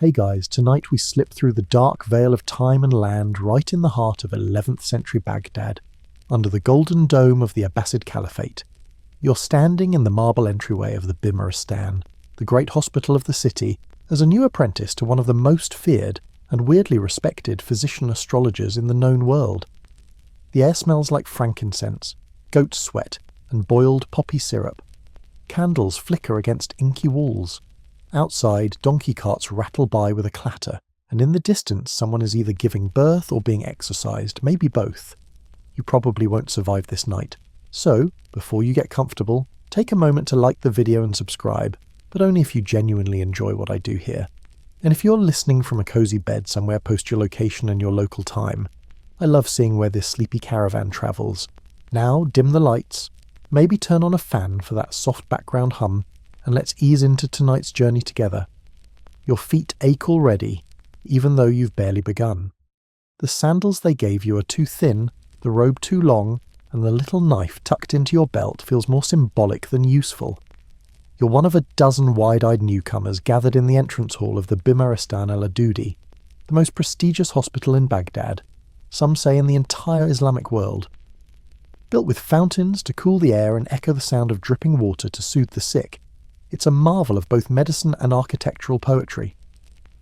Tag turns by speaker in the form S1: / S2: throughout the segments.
S1: Hey guys, tonight we slip through the dark veil of time and land right in the heart of 11th century Baghdad, under the golden dome of the Abbasid Caliphate. You're standing in the marble entryway of the Bimaristan, the great hospital of the city, as a new apprentice to one of the most feared and weirdly respected physician astrologers in the known world. The air smells like frankincense, goat sweat, and boiled poppy syrup. Candles flicker against inky walls. Outside, donkey carts rattle by with a clatter, and in the distance someone is either giving birth or being exorcised, maybe both. You probably won't survive this night. So, before you get comfortable, take a moment to like the video and subscribe, but only if you genuinely enjoy what I do here. And if you're listening from a cozy bed somewhere, post your location and your local time. I love seeing where this sleepy caravan travels. Now, dim the lights, maybe turn on a fan for that soft background hum, and let's ease into tonight's journey together. Your feet ache already, even though you've barely begun. The sandals they gave you are too thin, the robe too long, and the little knife tucked into your belt feels more symbolic than useful. You're one of a dozen wide-eyed newcomers gathered in the entrance hall of the Bimaristan al-Adudi, the most prestigious hospital in Baghdad, some say in the entire Islamic world. Built with fountains to cool the air and echo the sound of dripping water to soothe the sick, it's a marvel of both medicine and architectural poetry.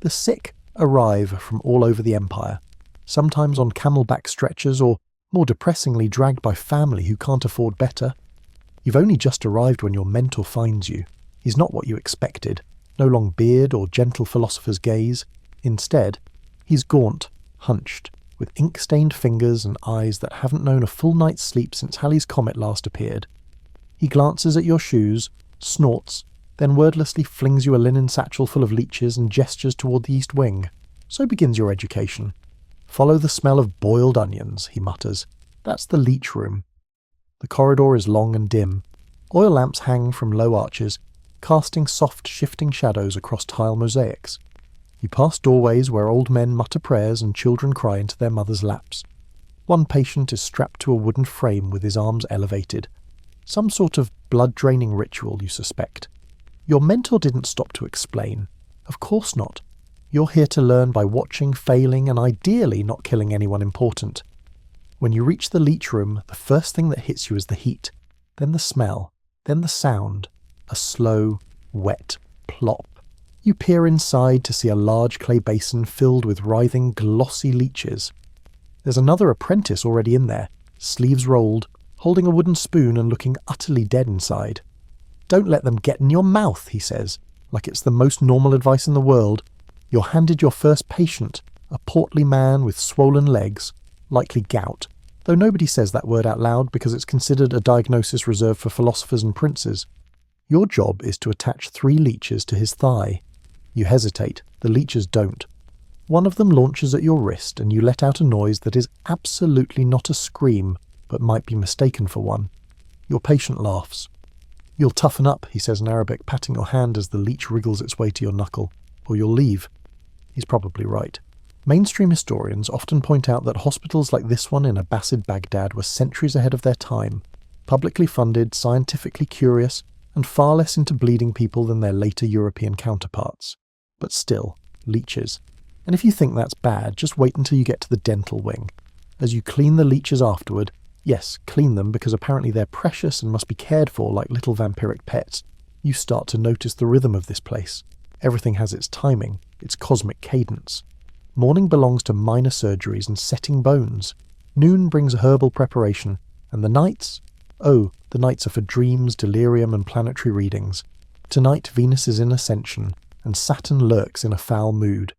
S1: The sick arrive from all over the empire, sometimes on camelback stretchers or, more depressingly, dragged by family who can't afford better. You've only just arrived when your mentor finds you. He's not what you expected, no long beard or gentle philosopher's gaze. Instead, he's gaunt, hunched, with ink-stained fingers and eyes that haven't known a full night's sleep since Halley's Comet last appeared. He glances at your shoes, snorts, then wordlessly flings you a linen satchel full of leeches and gestures toward the east wing. So begins your education. Follow the smell of boiled onions, he mutters. That's the leech room. The corridor is long and dim. Oil lamps hang from low arches, casting soft, shifting shadows across tile mosaics. You pass doorways where old men mutter prayers and children cry into their mothers' laps. One patient is strapped to a wooden frame with his arms elevated. Some sort of blood-draining ritual, you suspect. Your mentor didn't stop to explain. Of course not. You're here to learn by watching, failing, and ideally not killing anyone important. When you reach the leech room, the first thing that hits you is the heat, then the smell, then the sound. A slow, wet plop. You peer inside to see a large clay basin filled with writhing, glossy leeches. There's another apprentice already in there, sleeves rolled, holding a wooden spoon and looking utterly dead inside. Don't let them get in your mouth, he says, like it's the most normal advice in the world. You're handed your first patient, a portly man with swollen legs, likely gout, though nobody says that word out loud because it's considered a diagnosis reserved for philosophers and princes. Your job is to attach 3 leeches to his thigh. You hesitate, the leeches don't. One of them launches at your wrist and you let out a noise that is absolutely not a scream, but might be mistaken for one. Your patient laughs. You'll toughen up, he says in Arabic, patting your hand as the leech wriggles its way to your knuckle, or you'll leave. He's probably right. Mainstream historians often point out that hospitals like this one in Abbasid Baghdad were centuries ahead of their time, publicly funded, scientifically curious, and far less into bleeding people than their later European counterparts. But still, leeches. And if you think that's bad, just wait until you get to the dental wing. As you clean the leeches afterward, yes, clean them because apparently they're precious and must be cared for like little vampiric pets, you start to notice the rhythm of this place. Everything has its timing, its cosmic cadence. Morning belongs to minor surgeries and setting bones. Noon brings herbal preparation, and the nights? Oh, the nights are for dreams, delirium, and planetary readings. Tonight Venus is in ascension, and Saturn lurks in a foul mood.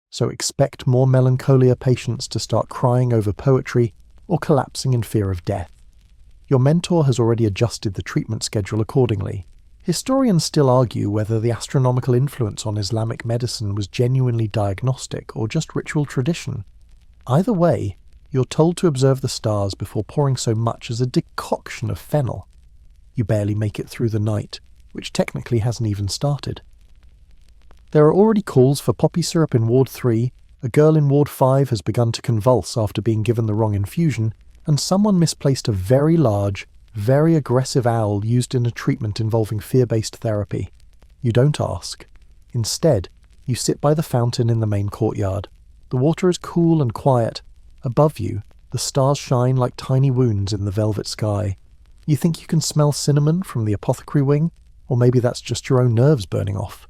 S1: So expect more melancholia patients to start crying over poetry or collapsing in fear of death. Your mentor has already adjusted the treatment schedule accordingly. Historians still argue whether the astronomical influence on Islamic medicine was genuinely diagnostic or just ritual tradition. Either way, you're told to observe the stars before pouring so much as a decoction of fennel. You barely make it through the night, which technically hasn't even started. There are already calls for poppy syrup in Ward 3, a girl in Ward 5 has begun to convulse after being given the wrong infusion, and someone misplaced a very large, very aggressive owl used in a treatment involving fear-based therapy. You don't ask. Instead, You sit by the fountain in the main courtyard. The water is cool and quiet. Above you, the stars shine like tiny wounds in the velvet sky. You think you can smell cinnamon from the apothecary wing, or maybe that's just your own nerves burning off.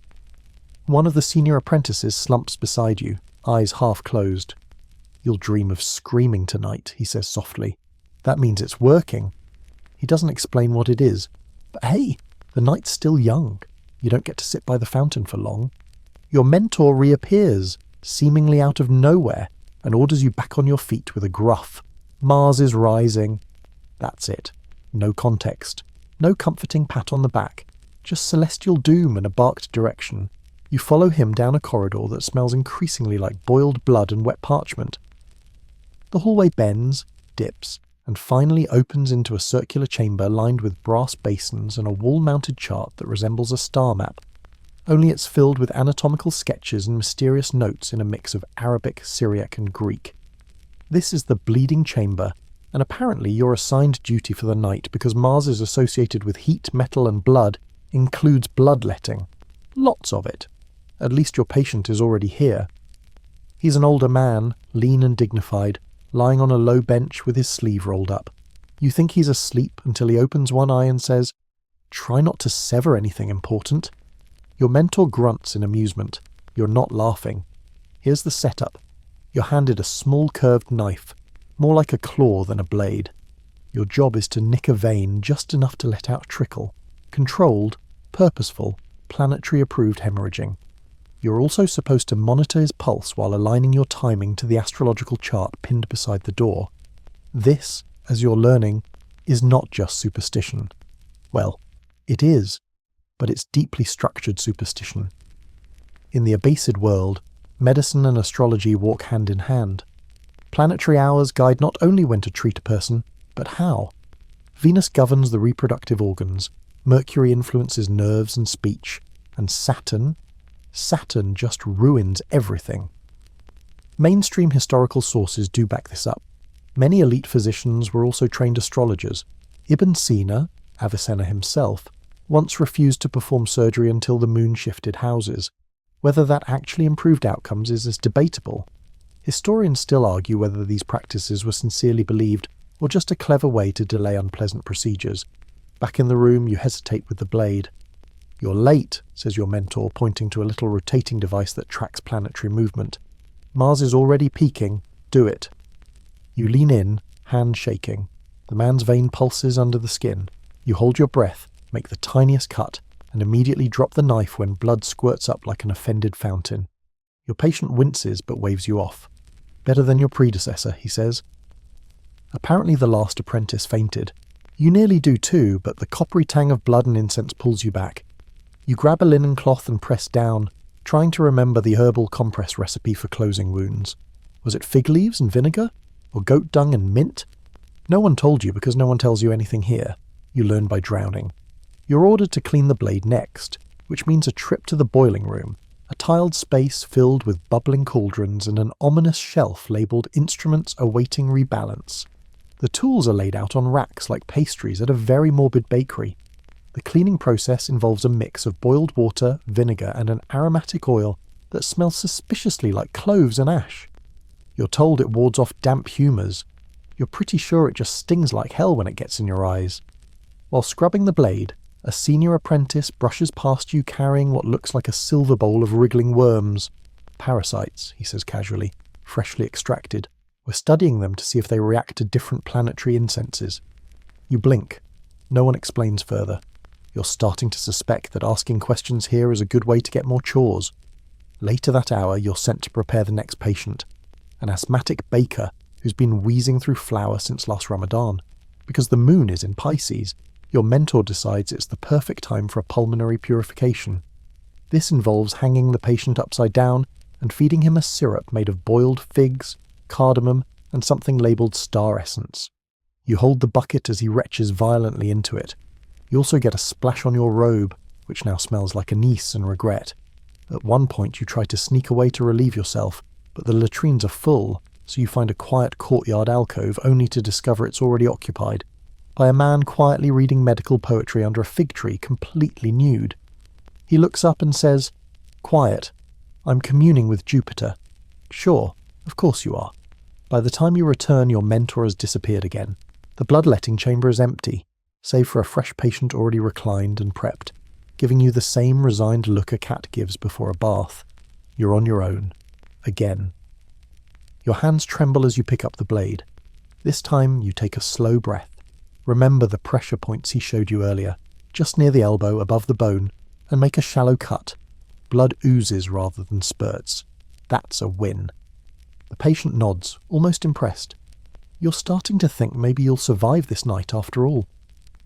S1: One of the senior apprentices slumps beside you, eyes half closed. "You'll dream of screaming tonight," he says softly. "That means it's working." He doesn't explain what it is. But hey, the night's still young. You don't get to sit by the fountain for long. Your mentor reappears, seemingly out of nowhere, and orders you back on your feet with a gruff. "Mars is rising." That's it. No context. No comforting pat on the back. Just celestial doom and a barked direction. You follow him down a corridor that smells increasingly like boiled blood and wet parchment. The hallway bends, dips, and finally opens into a circular chamber lined with brass basins and a wall-mounted chart that resembles a star map. Only it's filled with anatomical sketches and mysterious notes in a mix of Arabic, Syriac and Greek. This is the bleeding chamber, and apparently your assigned duty for the night, because Mars is associated with heat, metal and blood, includes bloodletting. Lots of it. At least your patient is already here. He's an older man, lean and dignified, lying on a low bench with his sleeve rolled up. You think he's asleep until he opens one eye and says, "Try not to sever anything important." Your mentor grunts in amusement. You're not laughing. Here's the setup. You're handed a small curved knife, more like a claw than a blade. Your job is to nick a vein just enough to let out trickle. Controlled, purposeful, planetary-approved hemorrhaging. You're also supposed to monitor his pulse while aligning your timing to the astrological chart pinned beside the door. This, as you're learning, is not just superstition. Well, it is, but it's deeply structured superstition. In the Abbasid world, medicine and astrology walk hand in hand. Planetary hours guide not only when to treat a person, but how. Venus governs the reproductive organs, Mercury influences nerves and speech, and Saturn just ruins everything. Mainstream historical sources do back this up. Many elite physicians were also trained astrologers. Ibn Sina, Avicenna himself, once refused to perform surgery until the moon shifted houses. Whether that actually improved outcomes is debatable. Historians still argue whether these practices were sincerely believed or just a clever way to delay unpleasant procedures. Back in the room, you hesitate with the blade. "You're late," says your mentor, pointing to a little rotating device that tracks planetary movement. "Mars is already peaking. Do it." You lean in, hand shaking. The man's vein pulses under the skin. You hold your breath, make the tiniest cut, and immediately drop the knife when blood squirts up like an offended fountain. Your patient winces but waves you off. "Better than your predecessor," he says. Apparently the last apprentice fainted. You nearly do too, but the coppery tang of blood and incense pulls you back. You grab a linen cloth and press down, trying to remember the herbal compress recipe for closing wounds. Was it fig leaves and vinegar? Or goat dung and mint? No one told you because no one tells you anything here. You learn by drowning. You're ordered to clean the blade next, which means a trip to the boiling room, a tiled space filled with bubbling cauldrons and an ominous shelf labelled "Instruments Awaiting Rebalance." The tools are laid out on racks like pastries at a very morbid bakery. The cleaning process involves a mix of boiled water, vinegar and an aromatic oil that smells suspiciously like cloves and ash. You're told it wards off damp humours. You're pretty sure it just stings like hell when it gets in your eyes. While scrubbing the blade, a senior apprentice brushes past you carrying what looks like a silver bowl of wriggling worms. "Parasites," he says casually, "freshly extracted. We're studying them to see if they react to different planetary incenses." You blink. No one explains further. You're starting to suspect that asking questions here is a good way to get more chores. Later that hour, you're sent to prepare the next patient, an asthmatic baker who's been wheezing through flour since last Ramadan. Because the moon is in Pisces, your mentor decides it's the perfect time for a pulmonary purification. This involves hanging the patient upside down and feeding him a syrup made of boiled figs, cardamom, and something labelled star essence. You hold the bucket as he retches violently into it. You also get a splash on your robe, which now smells like anise and regret. At one point you try to sneak away to relieve yourself, but the latrines are full, so you find a quiet courtyard alcove only to discover it's already occupied by a man quietly reading medical poetry under a fig tree, completely nude. He looks up and says, "Quiet. I'm communing with Jupiter. Sure, of course you are. By the time you return, your mentor has disappeared again. The bloodletting chamber is empty, save for a fresh patient already reclined and prepped, giving you the same resigned look a cat gives before a bath. You're on your own. Again. Your hands tremble as you pick up the blade. This time you take a slow breath. Remember the pressure points he showed you earlier, just near the elbow, above the bone, and make a shallow cut. Blood oozes rather than spurts. That's a win. The patient nods, almost impressed. You're starting to think maybe you'll survive this night after all.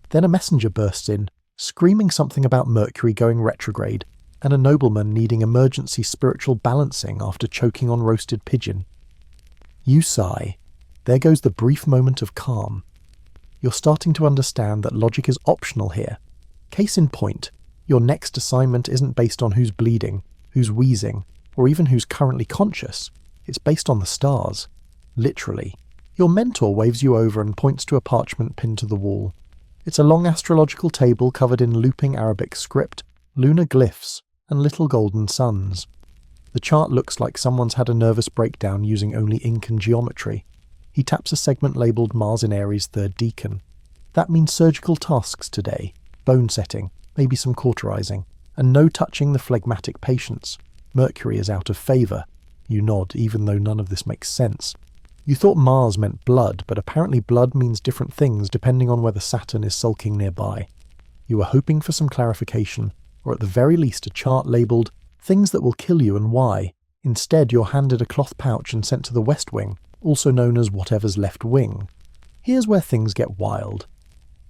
S1: Then a messenger bursts in, screaming something about Mercury going retrograde, and a nobleman needing emergency spiritual balancing after choking on roasted pigeon. You sigh. There goes the brief moment of calm. You're starting to understand that logic is optional here. Case in point, your next assignment isn't based on who's bleeding, who's wheezing, or even who's currently conscious. It's based on the stars. Literally. Your mentor waves you over and points to a parchment pinned to the wall. It's a long astrological table covered in looping Arabic script, lunar glyphs, and little golden suns. The chart looks like someone's had a nervous breakdown using only ink and geometry. He taps a segment labelled Mars in Aries' third decan. That means surgical tasks today, bone setting, maybe some cauterizing, and no touching the phlegmatic patients. Mercury is out of favour. You nod, even though none of this makes sense. You thought Mars meant blood, but apparently blood means different things depending on whether Saturn is sulking nearby. You were hoping for some clarification, or at the very least a chart labelled Things that will kill you and why. Instead, you're handed a cloth pouch and sent to the West Wing, also known as whatever's left wing. Here's where things get wild.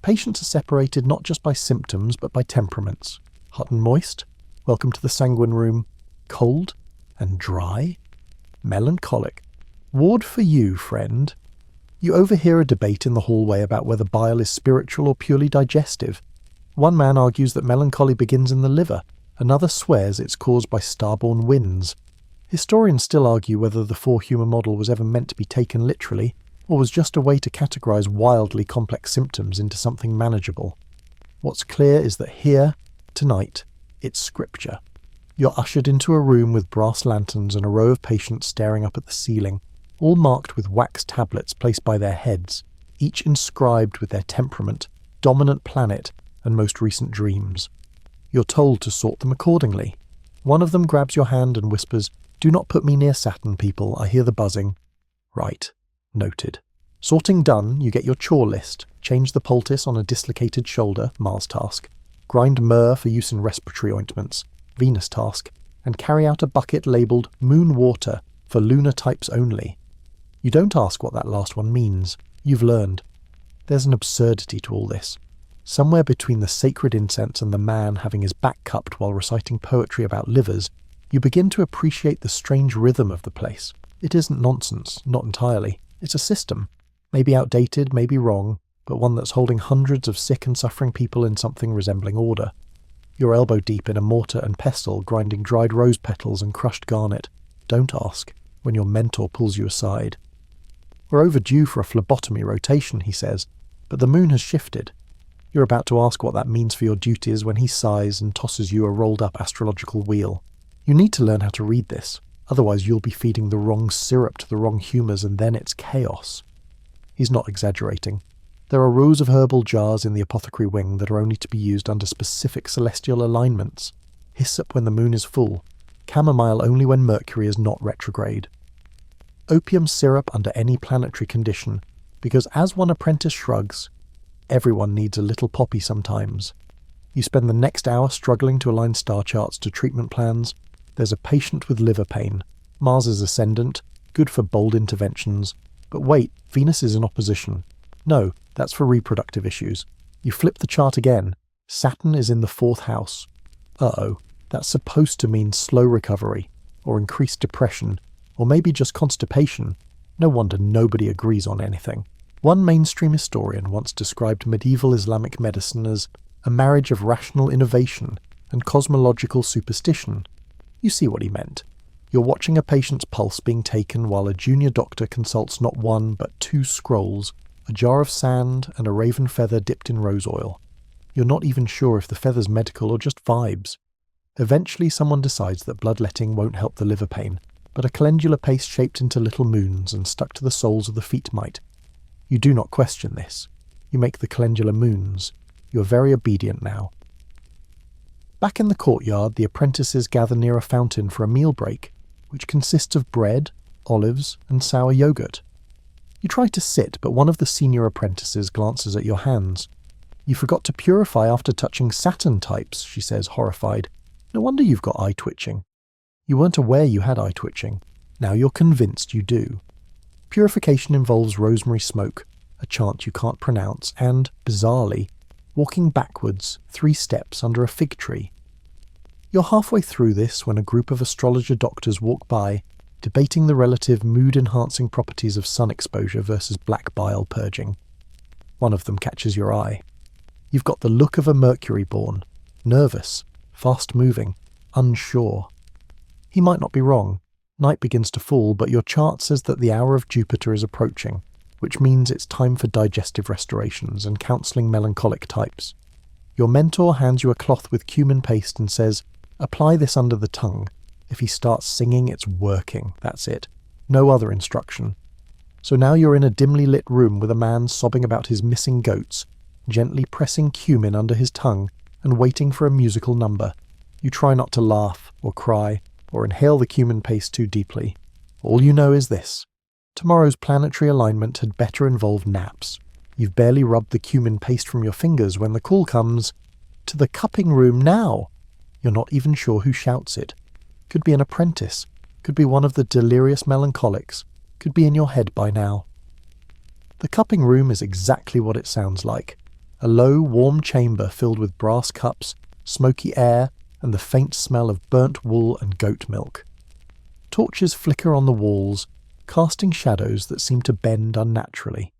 S1: Patients are separated not just by symptoms, but by temperaments. Hot and moist? Welcome to the sanguine room. Cold and dry? Melancholic. Ward for you, friend. You overhear a debate in the hallway about whether bile is spiritual or purely digestive. One man argues that melancholy begins in the liver. Another swears it's caused by starborn winds. Historians still argue whether the four-humour model was ever meant to be taken literally, or was just a way to categorise wildly complex symptoms into something manageable. What's clear is that here, tonight, it's scripture. You're ushered into a room with brass lanterns and a row of patients staring up at the ceiling, all marked with wax tablets placed by their heads, each inscribed with their temperament, dominant planet, and most recent dreams. You're told to sort them accordingly. One of them grabs your hand and whispers, "Do not put me near Saturn, people, I hear the buzzing." Right. Noted. Sorting done, you get your chore list, change the poultice on a dislocated shoulder, Mars task, grind myrrh for use in respiratory ointments, Venus task, and carry out a bucket labelled Moon Water for lunar types only. You don't ask what that last one means. You've learned. There's an absurdity to all this. Somewhere between the sacred incense and the man having his back cupped while reciting poetry about livers, you begin to appreciate the strange rhythm of the place. It isn't nonsense, not entirely. It's a system. Maybe outdated, maybe wrong, but one that's holding hundreds of sick and suffering people in something resembling order. You're elbow deep in a mortar and pestle, grinding dried rose petals and crushed garnet. Don't ask, when your mentor pulls you aside. We're overdue for a phlebotomy rotation, he says, but the moon has shifted. You're about to ask what that means for your duties when he sighs and tosses you a rolled-up astrological wheel. You need to learn how to read this, otherwise you'll be feeding the wrong syrup to the wrong humours and then it's chaos. He's not exaggerating. There are rows of herbal jars in the apothecary wing that are only to be used under specific celestial alignments. Hyssop when the moon is full, chamomile only when Mercury is not retrograde. Opium syrup under any planetary condition, because as one apprentice shrugs, everyone needs a little poppy sometimes. You spend the next hour struggling to align star charts to treatment plans. There's a patient with liver pain. Mars is ascendant, good for bold interventions. But wait, Venus is in opposition. No, that's for reproductive issues. You flip the chart again. Saturn is in the 4th house. Uh-oh, that's supposed to mean slow recovery, or increased depression, or maybe just constipation. No wonder nobody agrees on anything. One mainstream historian once described medieval Islamic medicine as a marriage of rational innovation and cosmological superstition. You see what he meant. You're watching a patient's pulse being taken while a junior doctor consults not one but 2 scrolls, a jar of sand and a raven feather dipped in rose oil. You're not even sure if the feather's medical or just vibes. Eventually someone decides that bloodletting won't help the liver pain, but a calendula paste shaped into little moons and stuck to the soles of the feet might. You do not question this. You make the calendula moons. You are very obedient now. Back in the courtyard, the apprentices gather near a fountain for a meal break, which consists of bread, olives, and sour yogurt. You try to sit, but one of the senior apprentices glances at your hands. You forgot to purify after touching Saturn types, she says, horrified. No wonder you've got eye twitching. You weren't aware you had eye twitching. Now you're convinced you do. Purification involves rosemary smoke, a chant you can't pronounce, and, bizarrely, walking backwards 3 steps under a fig tree. You're halfway through this when a group of astrologer doctors walk by, debating the relative mood-enhancing properties of sun exposure versus black bile purging. One of them catches your eye. You've got the look of a Mercury born, nervous, fast-moving, unsure. He might not be wrong. Night begins to fall, but your chart says that the hour of Jupiter is approaching, which means it's time for digestive restorations and counselling melancholic types. Your mentor hands you a cloth with cumin paste and says, apply this under the tongue. If he starts singing, it's working. That's it. No other instruction. So now you're in a dimly lit room with a man sobbing about his missing goats, gently pressing cumin under his tongue and waiting for a musical number. You try not to laugh or cry or inhale the cumin paste too deeply. All you know is this. Tomorrow's planetary alignment had better involve naps. You've barely rubbed the cumin paste from your fingers when the call comes, to the cupping room now. You're not even sure who shouts it. Could be an apprentice. Could be one of the delirious melancholics. Could be in your head by now. The cupping room is exactly what it sounds like. A low, warm chamber filled with brass cups, smoky air, and the faint smell of burnt wool and goat milk. Torches flicker on the walls, casting shadows that seem to bend unnaturally.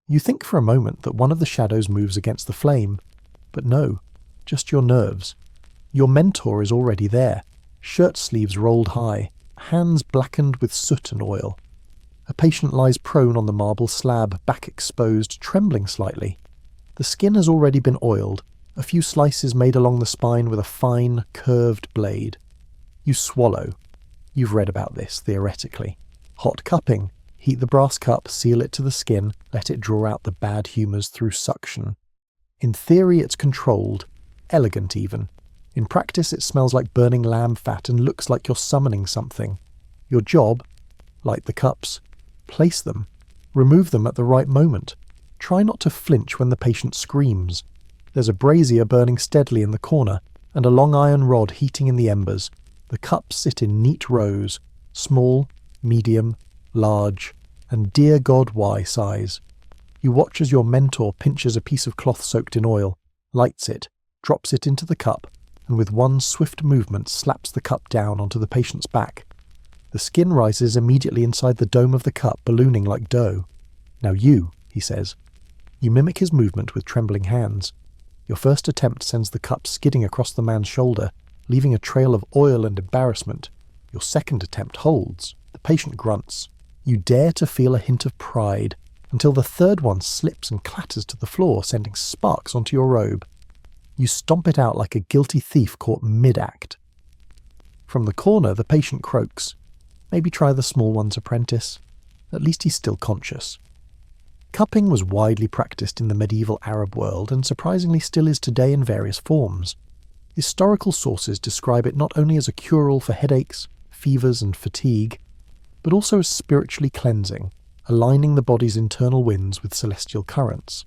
S1: You think for a moment that one of the shadows moves against the flame, but no, just your nerves. Your mentor is already there, shirt sleeves rolled high, hands blackened with soot and oil. A patient lies prone on the marble slab, back exposed, trembling slightly. The skin has already been oiled, a few slices made along the spine with a fine, curved blade. You swallow. You've read about this, theoretically. Hot cupping. Heat the brass cup, seal it to the skin, let it draw out the bad humours through suction. In theory it's controlled, elegant even. In practice it smells like burning lamb fat and looks like you're summoning something. Your job? Light the cups. Place them. Remove them at the right moment. Try not to flinch when the patient screams. There's a brazier burning steadily in the corner, and a long iron rod heating in the embers. The cups sit in neat rows, small, medium, large, and dear God why size. You watch as your mentor pinches a piece of cloth soaked in oil, lights it, drops it into the cup, and with one swift movement slaps the cup down onto the patient's back. The skin rises immediately inside the dome of the cup, ballooning like dough. Now you, he says. You mimic his movement with trembling hands. Your first attempt sends the cup skidding across the man's shoulder, leaving a trail of oil and embarrassment. Your second attempt holds. The patient grunts. You dare to feel a hint of pride, until the third one slips and clatters to the floor, sending sparks onto your robe. You stomp it out like a guilty thief caught mid-act. From the corner, the patient croaks. Maybe try the small one's apprentice. At least he's still conscious. Cupping was widely practiced in the medieval Arab world and surprisingly still is today in various forms. Historical sources describe it not only as a cure-all for headaches, fevers and fatigue, but also as spiritually cleansing, aligning the body's internal winds with celestial currents.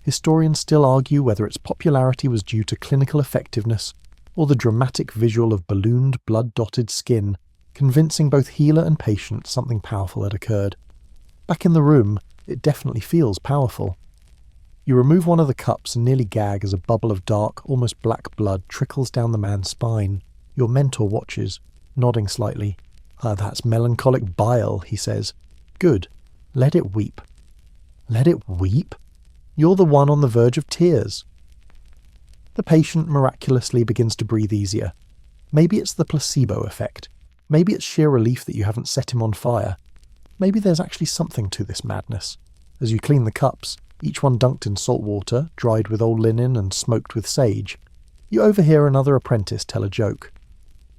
S1: Historians still argue whether its popularity was due to clinical effectiveness or the dramatic visual of ballooned, blood-dotted skin, convincing both healer and patient something powerful had occurred. Back in the room, it definitely feels powerful. You remove one of the cups and nearly gag as a bubble of dark, almost black blood trickles down the man's spine. Your mentor watches, nodding slightly. "Ah, that's melancholic bile," he says. "Good. Let it weep." "Let it weep? You're the one on the verge of tears." The patient miraculously begins to breathe easier. Maybe it's the placebo effect. Maybe it's sheer relief that you haven't set him on fire. Maybe there's actually something to this madness. As you clean the cups, each one dunked in salt water, dried with old linen and smoked with sage, You overhear another apprentice tell a joke.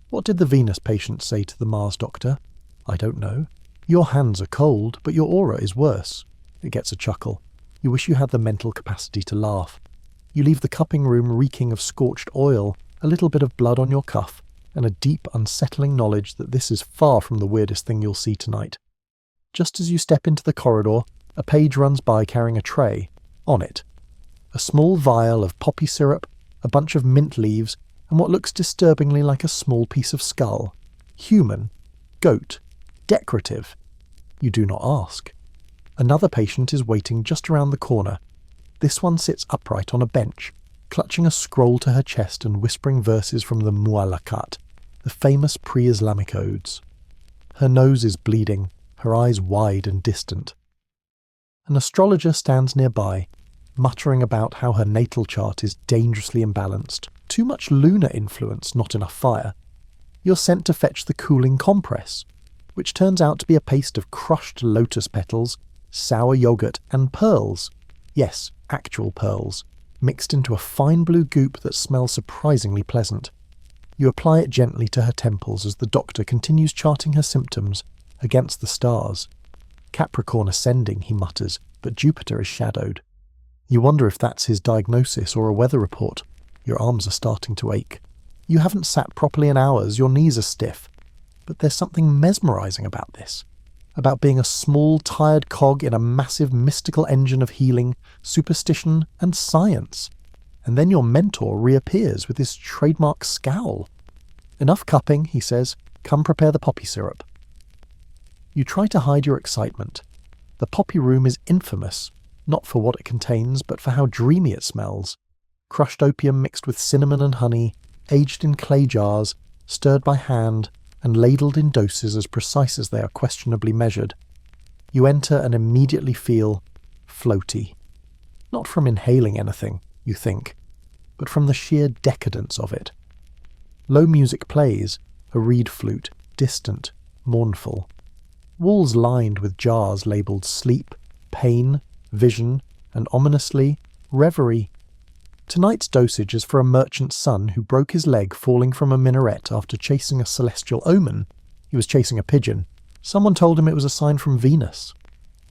S1: What did the Venus patient say to the Mars doctor? I don't know. Your hands are cold, but your aura is worse. It gets a chuckle. You wish you had the mental capacity to laugh. You leave the cupping room reeking of scorched oil, a little bit of blood on your cuff, and a deep, unsettling knowledge that this is far from the weirdest thing you'll see tonight. Just as you step into the corridor, a page runs by carrying a tray. On it, a small vial of poppy syrup, a bunch of mint leaves, and what looks disturbingly like a small piece of skull. Human. Goat. Decorative. You do not ask. Another patient is waiting just around the corner. This one sits upright on a bench, clutching a scroll to her chest and whispering verses from the Mu'allaqat, the famous pre-Islamic odes. Her nose is bleeding, her eyes wide and distant. An astrologer stands nearby, muttering about how her natal chart is dangerously imbalanced. Too much lunar influence, not enough fire. You're sent to fetch the cooling compress, which turns out to be a paste of crushed lotus petals, sour yogurt, and pearls. Yes, actual pearls, mixed into a fine blue goop that smells surprisingly pleasant. You apply it gently to her temples as the doctor continues charting her symptoms against the stars. Capricorn ascending, he mutters, but Jupiter is shadowed. You wonder if that's his diagnosis or a weather report. Your arms are starting to ache. You haven't sat properly in hours, your knees are stiff. But there's something mesmerizing about this. About being a small, tired cog in a massive mystical engine of healing, superstition, and science. And then your mentor reappears with his trademark scowl. Enough cupping, he says. Come prepare the poppy syrup. You try to hide your excitement. The poppy room is infamous, not for what it contains, but for how dreamy it smells. Crushed opium mixed with cinnamon and honey, aged in clay jars, stirred by hand, and ladled in doses as precise as they are questionably measured. You enter and immediately feel floaty. Not from inhaling anything, you think, but from the sheer decadence of it. Low music plays, a reed flute, distant, mournful. Walls lined with jars labelled sleep, pain, vision, and ominously, reverie. Tonight's dosage is for a merchant's son who broke his leg falling from a minaret after chasing a celestial omen. He was chasing a pigeon. Someone told him it was a sign from Venus.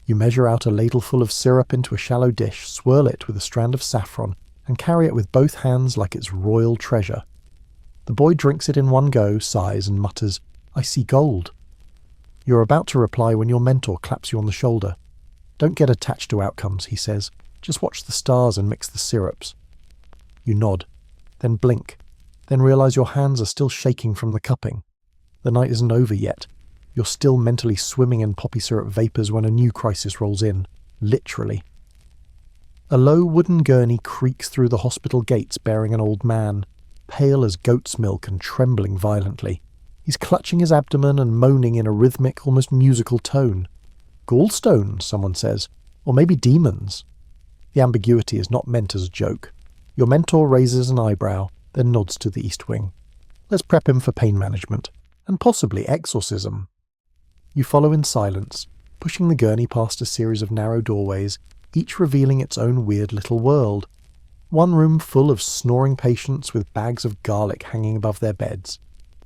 S1: You measure out a ladleful of syrup into a shallow dish, swirl it with a strand of saffron, and carry it with both hands like it's royal treasure. The boy drinks it in one go, sighs, and mutters, "I see gold." You're about to reply when your mentor claps you on the shoulder. Don't get attached to outcomes, he says. Just watch the stars and mix the syrups. You nod, then blink, then realise your hands are still shaking from the cupping. The night isn't over yet. You're still mentally swimming in poppy syrup vapours when a new crisis rolls in, literally. A low wooden gurney creaks through the hospital gates bearing an old man, pale as goat's milk and trembling violently. He's clutching his abdomen and moaning in a rhythmic, almost musical tone. Gallstones, someone says, or maybe demons. The ambiguity is not meant as a joke. Your mentor raises an eyebrow, then nods to the east wing. Let's prep him for pain management, and possibly exorcism. You follow in silence, pushing the gurney past a series of narrow doorways, each revealing its own weird little world. One room full of snoring patients with bags of garlic hanging above their beds.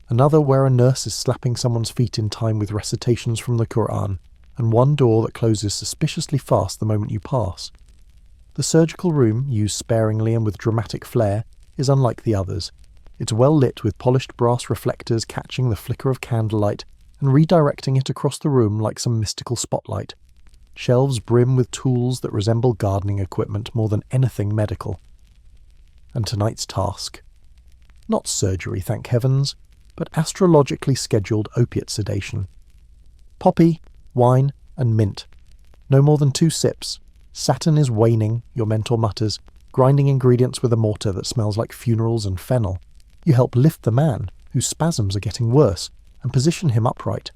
S1: Another where a nurse is slapping someone's feet in time with recitations from the Quran, and one door that closes suspiciously fast the moment you pass. The surgical room, used sparingly and with dramatic flair, is unlike the others. It's well lit with polished brass reflectors catching the flicker of candlelight and redirecting it across the room like some mystical spotlight. Shelves brim with tools that resemble gardening equipment more than anything medical. And tonight's task. Not surgery, thank heavens, but astrologically scheduled opiate sedation. Poppy, wine, and mint. No more than 2 sips. Saturn is waning, your mentor mutters, grinding ingredients with a mortar that smells like funerals and fennel. You help lift the man, whose spasms are getting worse, and position him upright.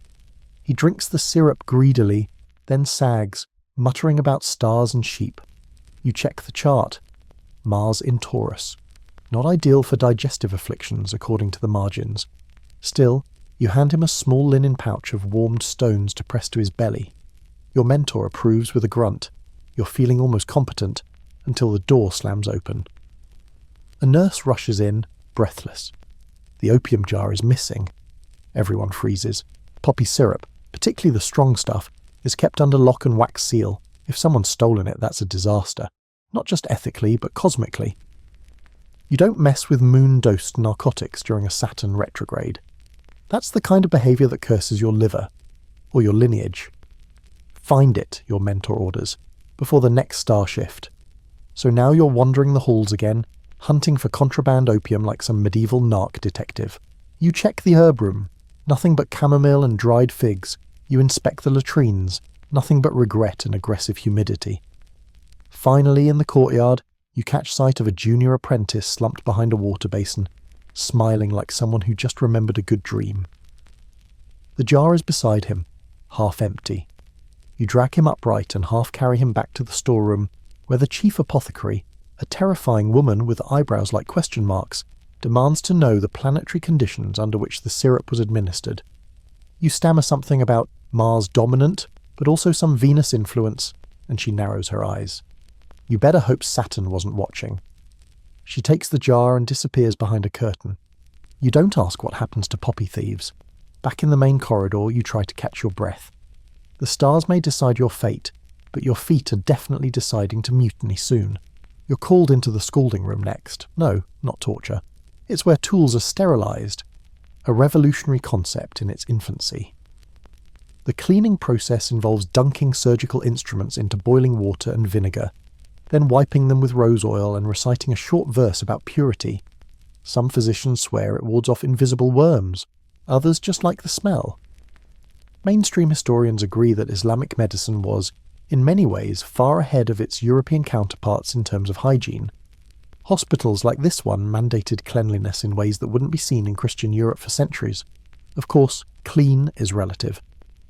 S1: He drinks the syrup greedily, then sags, muttering about stars and sheep. You check the chart. Mars in Taurus. Not ideal for digestive afflictions, according to the margins. Still, you hand him a small linen pouch of warmed stones to press to his belly. Your mentor approves with a grunt. You're feeling almost competent, until the door slams open. A nurse rushes in, breathless. The opium jar is missing. Everyone freezes. Poppy syrup, particularly the strong stuff, is kept under lock and wax seal. If someone's stolen it, that's a disaster. Not just ethically, but cosmically. You don't mess with moon-dosed narcotics during a Saturn retrograde. That's the kind of behaviour that curses your liver, or your lineage. Find it, your mentor orders, before the next star shift. So now you're wandering the halls again, hunting for contraband opium like some medieval narc detective. You check the herb room, nothing but chamomile and dried figs. You inspect the latrines, nothing but regret and aggressive humidity. Finally, in the courtyard, you catch sight of a junior apprentice slumped behind a water basin, smiling like someone who just remembered a good dream. The jar is beside him, half empty. You drag him upright and half carry him back to the storeroom, where the chief apothecary, a terrifying woman with eyebrows like question marks, demands to know the planetary conditions under which the syrup was administered. You stammer something about Mars dominant, but also some Venus influence, and she narrows her eyes. You better hope Saturn wasn't watching. She takes the jar and disappears behind a curtain. You don't ask what happens to poppy thieves. Back in the main corridor, you try to catch your breath. The stars may decide your fate, but your feet are definitely deciding to mutiny soon. You're called into the scalding room next. No, not torture. It's where tools are sterilised. A revolutionary concept in its infancy. The cleaning process involves dunking surgical instruments into boiling water and vinegar, then wiping them with rose oil and reciting a short verse about purity. Some physicians swear it wards off invisible worms, others just like the smell. Mainstream historians agree that Islamic medicine was, in many ways, far ahead of its European counterparts in terms of hygiene. Hospitals like this one mandated cleanliness in ways that wouldn't be seen in Christian Europe for centuries. Of course, clean is relative.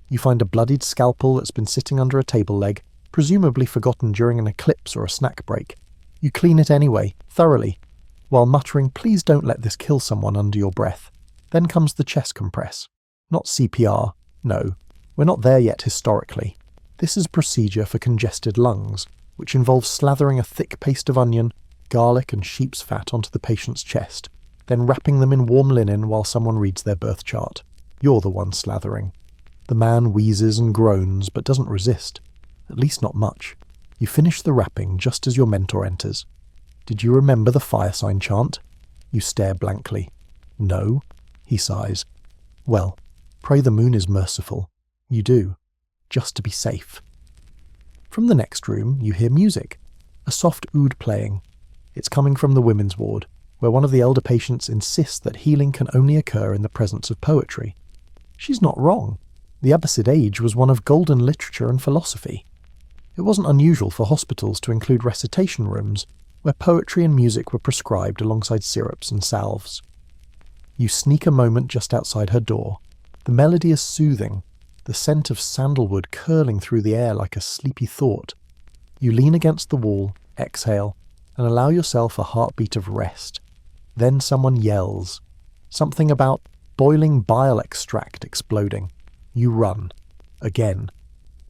S1: You find a bloodied scalpel that's been sitting under a table leg, presumably forgotten during an eclipse or a snack break. You clean it anyway, thoroughly, while muttering, "Please don't let this kill someone," under your breath. Then comes the chest compress. Not CPR, no. We're not there yet historically. This is a procedure for congested lungs, which involves slathering a thick paste of onion, garlic and sheep's fat onto the patient's chest, then wrapping them in warm linen while someone reads their birth chart. You're the one slathering. The man wheezes and groans, but doesn't resist. At least not much. You finish the wrapping just as your mentor enters. Did you remember the fire sign chant? You stare blankly. No, he sighs. Well, pray the moon is merciful. You do. Just to be safe. From the next room, you hear music. A soft oud playing. It's coming from the women's ward, where one of the elder patients insists that healing can only occur in the presence of poetry. She's not wrong. The Abbasid age was one of golden literature and philosophy. It wasn't unusual for hospitals to include recitation rooms, where poetry and music were prescribed alongside syrups and salves. You sneak a moment just outside her door. The melody is soothing, the scent of sandalwood curling through the air like a sleepy thought. You lean against the wall, exhale, and allow yourself a heartbeat of rest. Then someone yells. Something about boiling bile extract exploding. You run. Again.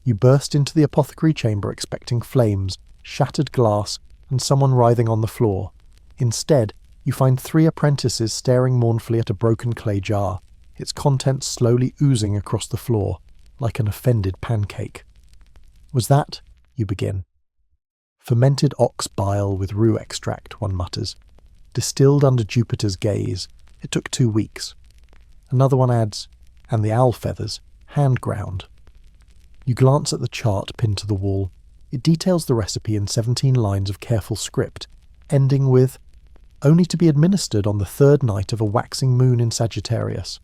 S1: You burst into the apothecary chamber expecting flames, shattered glass, and someone writhing on the floor. Instead, you find 3 apprentices staring mournfully at a broken clay jar, its contents slowly oozing across the floor, like an offended pancake. Was that? You begin. Fermented ox bile with rue extract, one mutters. Distilled under Jupiter's gaze. It took 2 weeks. Another one adds, and the owl feathers, hand ground. You glance at the chart pinned to the wall. It details the recipe in 17 lines of careful script, ending with, only to be administered on the 3rd night of a waxing moon in Sagittarius.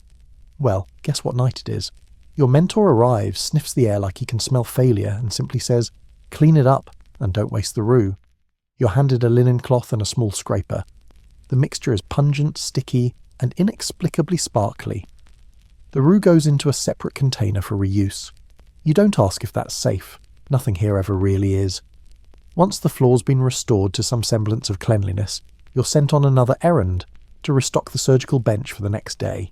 S1: Well, guess what night it is. Your mentor arrives, sniffs the air like he can smell failure, and simply says, "Clean it up, and don't waste the rue." You're handed a linen cloth and a small scraper. The mixture is pungent, sticky, and inexplicably sparkly. The rue goes into a separate container for reuse. You don't ask if that's safe. Nothing here ever really is. Once the floor's been restored to some semblance of cleanliness, you're sent on another errand to restock the surgical bench for the next day.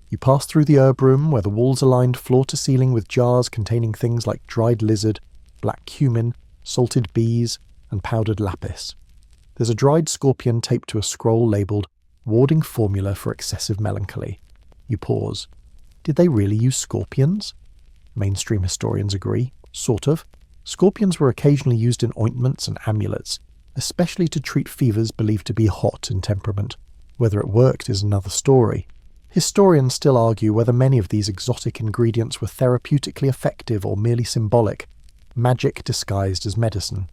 S1: You pass through the herb room, where the walls are lined floor to ceiling with jars containing things like dried lizard, black cumin, salted bees, and powdered lapis. There's a dried scorpion taped to a scroll labelled "Warding Formula for Excessive Melancholy." You pause. Did they really use scorpions? Mainstream historians agree. Sort of. Scorpions were occasionally used in ointments and amulets, especially to treat fevers believed to be hot in temperament. Whether it worked is another story. Historians still argue whether many of these exotic ingredients were therapeutically effective or merely symbolic, magic disguised as medicine.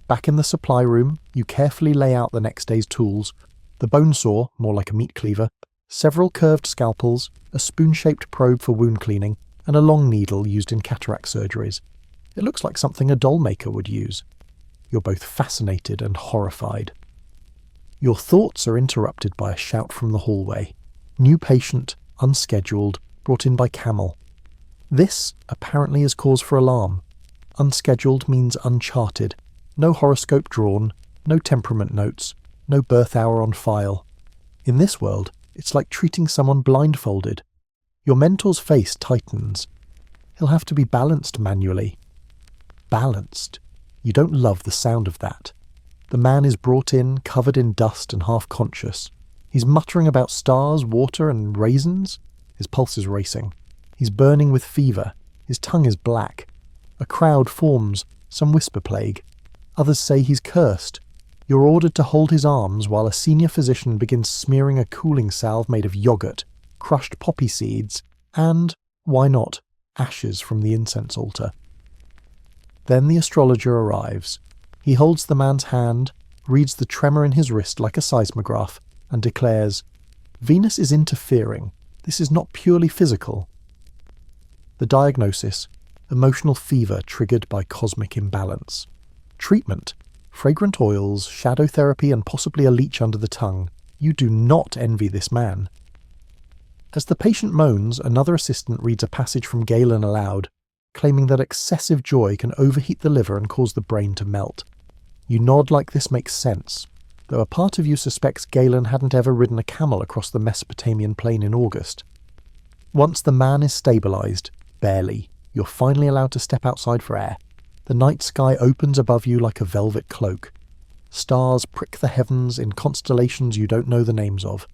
S1: Back in the supply room, you carefully lay out the next day's tools: the bone saw, more like a meat cleaver, several curved scalpels, a spoon-shaped probe for wound cleaning, and a long needle used in cataract surgeries. It looks like something a doll maker would use. You're both fascinated and horrified. Your thoughts are interrupted by a shout from the hallway. New patient, unscheduled, brought in by camel. This, apparently, is cause for alarm. Unscheduled means uncharted. No horoscope drawn, no temperament notes, no birth hour on file. In this world, it's like treating someone blindfolded. Your mentor's face tightens. He'll have to be balanced manually. Balanced. You don't love the sound of that. The man is brought in, covered in dust and half-conscious. He's muttering about stars, water, and raisins. His pulse is racing. He's burning with fever. His tongue is black. A crowd forms, some whisper plague. Others say he's cursed. You're ordered to hold his arms while a senior physician begins smearing a cooling salve made of yogurt, crushed poppy seeds, and, why not, ashes from the incense altar. Then the astrologer arrives. He holds the man's hand, reads the tremor in his wrist like a seismograph, and declares, "Venus is interfering. This is not purely physical." The diagnosis: emotional fever triggered by cosmic imbalance. Treatment: fragrant oils, shadow therapy, and possibly a leech under the tongue. You do not envy this man. As the patient moans, another assistant reads a passage from Galen aloud, claiming that excessive joy can overheat the liver and cause the brain to melt. You nod like this makes sense, though a part of you suspects Galen hadn't ever ridden a camel across the Mesopotamian plain in August. Once the man is stabilised, barely, you're finally allowed to step outside for air. The night sky opens above you like a velvet cloak. Stars prick the heavens in constellations you don't know the names of.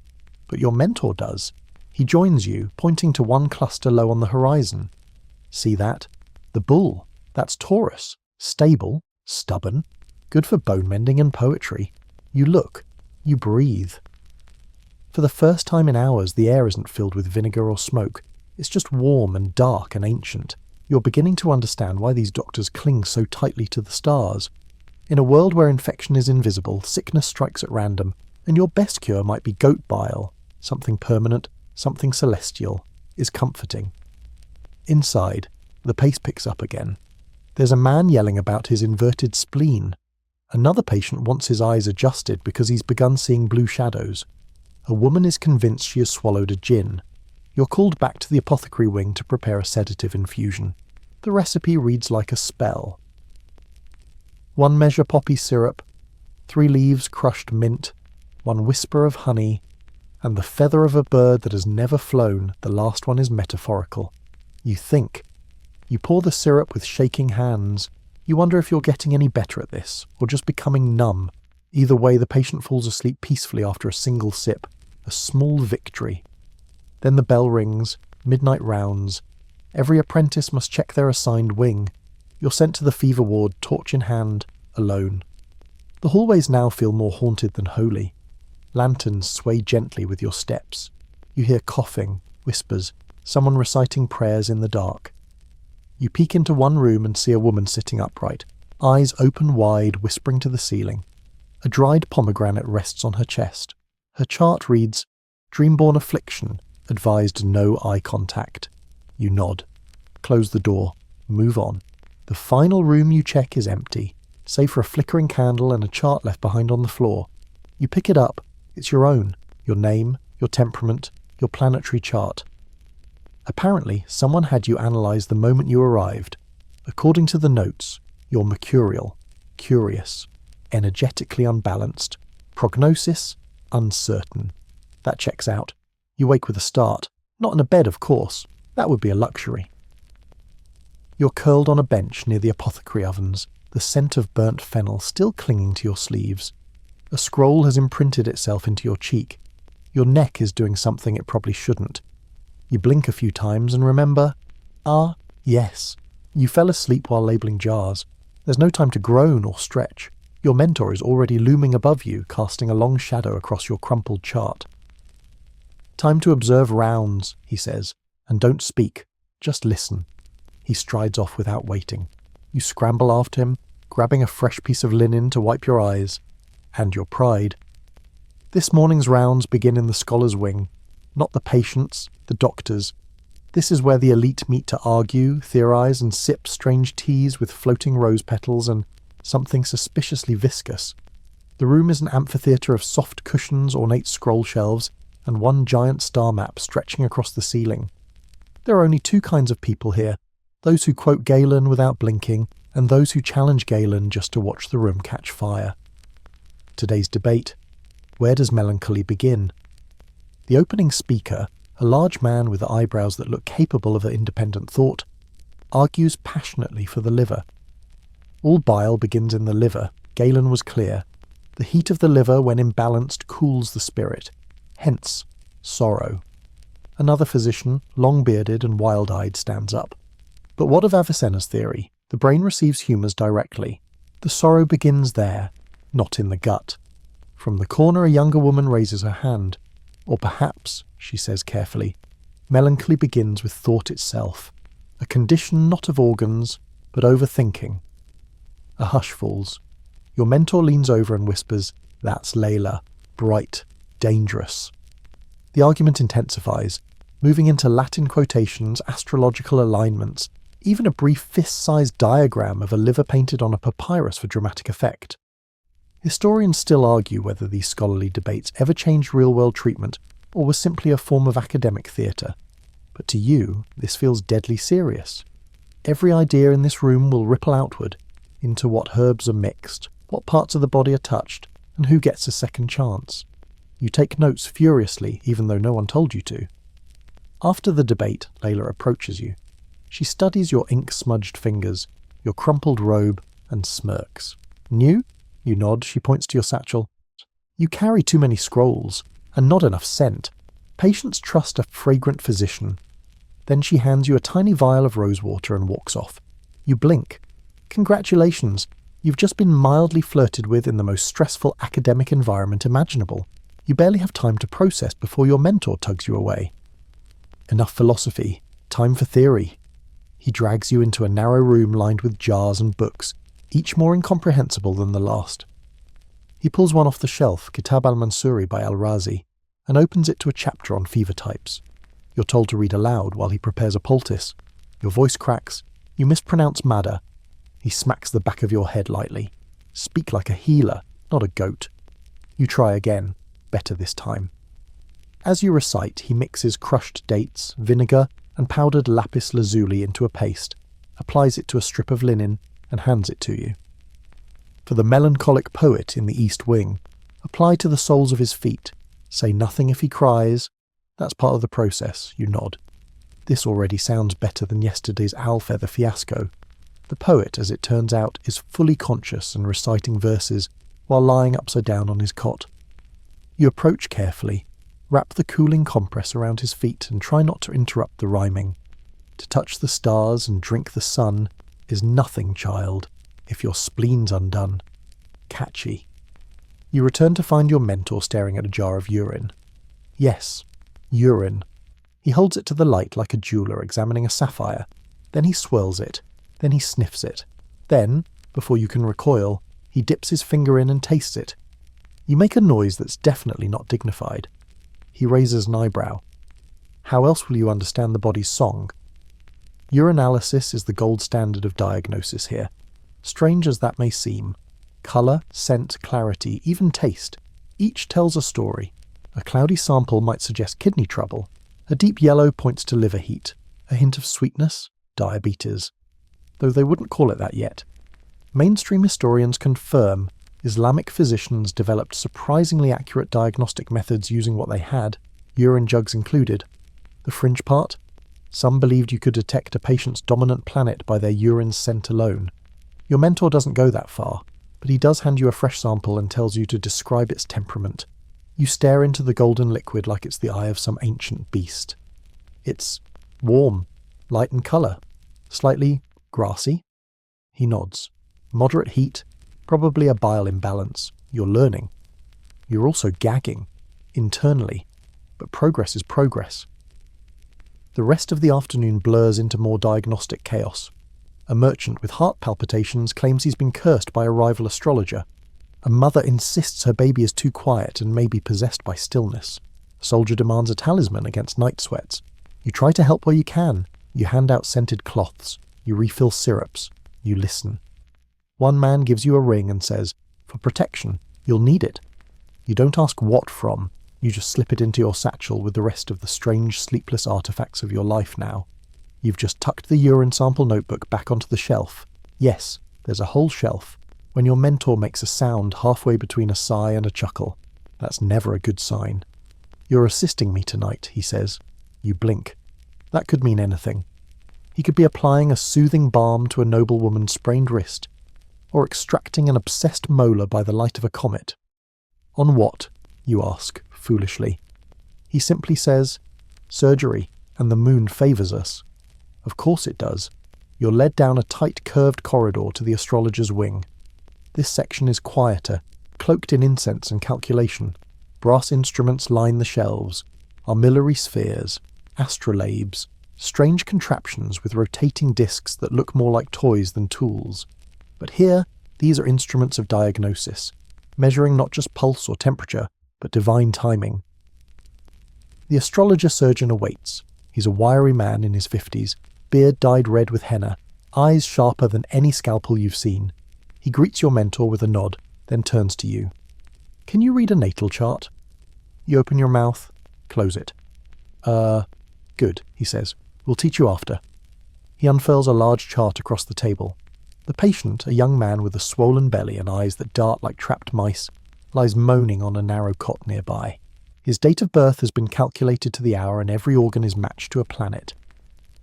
S1: But your mentor does. He joins you, pointing to one cluster low on the horizon. See that? The bull. That's Taurus. Stable, stubborn, good for bone mending and poetry. You look. You breathe. For the first time in hours, the air isn't filled with vinegar or smoke. It's just warm and dark and ancient. You're beginning to understand why these doctors cling so tightly to the stars. In a world where infection is invisible, sickness strikes at random, and your best cure might be goat bile. Something permanent, something celestial, is comforting. Inside, the pace picks up again. There's a man yelling about his inverted spleen. Another patient wants his eyes adjusted because he's begun seeing blue shadows. A woman is convinced she has swallowed a gin. You're called back to the apothecary wing to prepare a sedative infusion. The recipe reads like a spell. 1 measure poppy syrup, 3 leaves crushed mint, 1 whisper of honey, and the feather of a bird that has never flown. The last one is metaphorical. You think. You pour the syrup with shaking hands. You wonder if you're getting any better at this, or just becoming numb. Either way, the patient falls asleep peacefully after a single sip. A small victory. Then the bell rings, midnight rounds. Every apprentice must check their assigned wing. You're sent to the fever ward, torch in hand, alone. The hallways now feel more haunted than holy. Lanterns sway gently with your steps. You hear coughing, whispers, someone reciting prayers in the dark. You peek into one room and see a woman sitting upright, eyes open wide, whispering to the ceiling. A dried pomegranate rests on her chest. Her chart reads, "Dreamborn affliction, advised no eye contact." You nod. Close the door. Move on. The final room you check is empty, save for a flickering candle and a chart left behind on the floor. You pick it up. It's your own. Your name, your temperament, your planetary chart. Apparently, someone had you analyse the moment you arrived. According to the notes, you're mercurial, curious, energetically unbalanced. Prognosis, uncertain. That checks out. You wake with a start. Not in a bed, of course. That would be a luxury. You're curled on a bench near the apothecary ovens, the scent of burnt fennel still clinging to your sleeves. A scroll has imprinted itself into your cheek. Your neck is doing something it probably shouldn't. You blink a few times and remember, yes, you fell asleep while labelling jars. There's no time to groan or stretch. Your mentor is already looming above you, casting a long shadow across your crumpled chart. Time to observe rounds, he says, and don't speak, just listen. He strides off without waiting. You scramble after him, grabbing a fresh piece of linen to wipe your eyes, and your pride. This morning's rounds begin in the scholar's wing, not the patients, the doctors. This is where the elite meet to argue, theorize, and sip strange teas with floating rose petals and something suspiciously viscous. The room is an amphitheatre of soft cushions, ornate scroll shelves, and one giant star map stretching across the ceiling. There are only two kinds of people here, those who quote Galen without blinking, and those who challenge Galen just to watch the room catch fire. Today's debate: where does melancholy begin? The opening speaker, a large man with eyebrows that look capable of independent thought, argues passionately for the liver. All bile begins in the liver, Galen was clear. The heat of the liver, when imbalanced, cools the spirit. Hence, sorrow. Another physician, long-bearded and wild-eyed, stands up. But what of Avicenna's theory? The brain receives humours directly. The sorrow begins there, not in the gut. From the corner a younger woman raises her hand. Or perhaps, she says carefully, melancholy begins with thought itself, a condition not of organs, but overthinking. A hush falls. Your mentor leans over and whispers, "That's Layla, bright, dangerous." The argument intensifies, moving into Latin quotations, astrological alignments, even a brief fist-sized diagram of a liver painted on a papyrus for dramatic effect. Historians still argue whether these scholarly debates ever changed real-world treatment or were simply a form of academic theatre. But to you, this feels deadly serious. Every idea in this room will ripple outward into what herbs are mixed, what parts of the body are touched, and who gets a second chance. You take notes furiously, even though no one told you to. After the debate, Layla approaches you. She studies your ink-smudged fingers, your crumpled robe, and smirks. New? You nod, she points to your satchel. You carry too many scrolls, and not enough scent. Patients trust a fragrant physician. Then she hands you a tiny vial of rosewater and walks off. You blink. Congratulations, you've just been mildly flirted with in the most stressful academic environment imaginable. You barely have time to process before your mentor tugs you away. Enough philosophy, time for theory. He drags you into a narrow room lined with jars and books, each more incomprehensible than the last. He pulls one off the shelf, Kitab al-Mansuri by al-Razi, and opens it to a chapter on fever types. You're told to read aloud while he prepares a poultice. Your voice cracks. You mispronounce Mada. He smacks the back of your head lightly. Speak like a healer, not a goat. You try again, better this time. As you recite, he mixes crushed dates, vinegar, and powdered lapis lazuli into a paste, applies it to a strip of linen, and hands it to you. For the melancholic poet in the East Wing, apply to the soles of his feet. Say nothing if he cries. That's part of the process, you nod. This already sounds better than yesterday's owl-feather fiasco. The poet, as it turns out, is fully conscious and reciting verses while lying upside down on his cot. You approach carefully, wrap the cooling compress around his feet and try not to interrupt the rhyming. To touch the stars and drink the sun is nothing, child, if your spleen's undone. Catchy. You return to find your mentor staring at a jar of urine. Yes, urine. He holds it to the light like a jeweller examining a sapphire. Then he swirls it. Then he sniffs it. Then, before you can recoil, he dips his finger in and tastes it. You make a noise that's definitely not dignified. He raises an eyebrow. How else will you understand the body's song? Urinalysis is the gold standard of diagnosis here. Strange as that may seem, colour, scent, clarity, even taste, each tells a story. A cloudy sample might suggest kidney trouble. A deep yellow points to liver heat. A hint of sweetness, diabetes. Though they wouldn't call it that yet. Mainstream historians confirm Islamic physicians developed surprisingly accurate diagnostic methods using what they had, urine jugs included. The fringe part? Some believed you could detect a patient's dominant planet by their urine scent alone. Your mentor doesn't go that far. but he does hand you a fresh sample and tells you to describe its temperament. You stare into the golden liquid like it's the eye of some ancient beast. It's warm, light in colour, slightly grassy. He nods. Moderate heat, probably a bile imbalance. You're learning. You're also gagging, internally, but progress is progress. The rest of the afternoon blurs into more diagnostic chaos. A merchant with heart palpitations claims he's been cursed by a rival astrologer. A mother insists her baby is too quiet and may be possessed by stillness. A soldier demands a talisman against night sweats. You try to help where you can. You hand out scented cloths. You refill syrups. You listen. One man gives you a ring and says, "For protection, you'll need it." You don't ask what from. You just slip it into your satchel with the rest of the strange, sleepless artifacts of your life now. You've just tucked the urine sample notebook back onto the shelf. Yes, there's a whole shelf. When your mentor makes a sound halfway between a sigh and a chuckle, that's never a good sign. "You're assisting me tonight," he says. You blink. That could mean anything. He could be applying a soothing balm to a noblewoman's sprained wrist, or extracting an obsessed molar by the light of a comet. "On what?" you ask, foolishly. He simply says, "Surgery, and the moon favours us." Of course it does. You're led down a tight curved corridor to the astrologer's wing. This section is quieter, cloaked in incense and calculation. Brass instruments line the shelves, armillary spheres, astrolabes, strange contraptions with rotating discs that look more like toys than tools. But here, these are instruments of diagnosis, measuring not just pulse or temperature, but divine timing. The astrologer-surgeon awaits. He's a wiry man in his 50s, beard dyed red with henna, eyes sharper than any scalpel you've seen. He greets your mentor with a nod, then turns to you. "Can you read a natal chart?" You open your mouth, close it. Good," he says. "We'll teach you after." He unfurls a large chart across the table. The patient, a young man with a swollen belly and eyes that dart like trapped mice, lies moaning on a narrow cot nearby. His date of birth has been calculated to the hour and every organ is matched to a planet.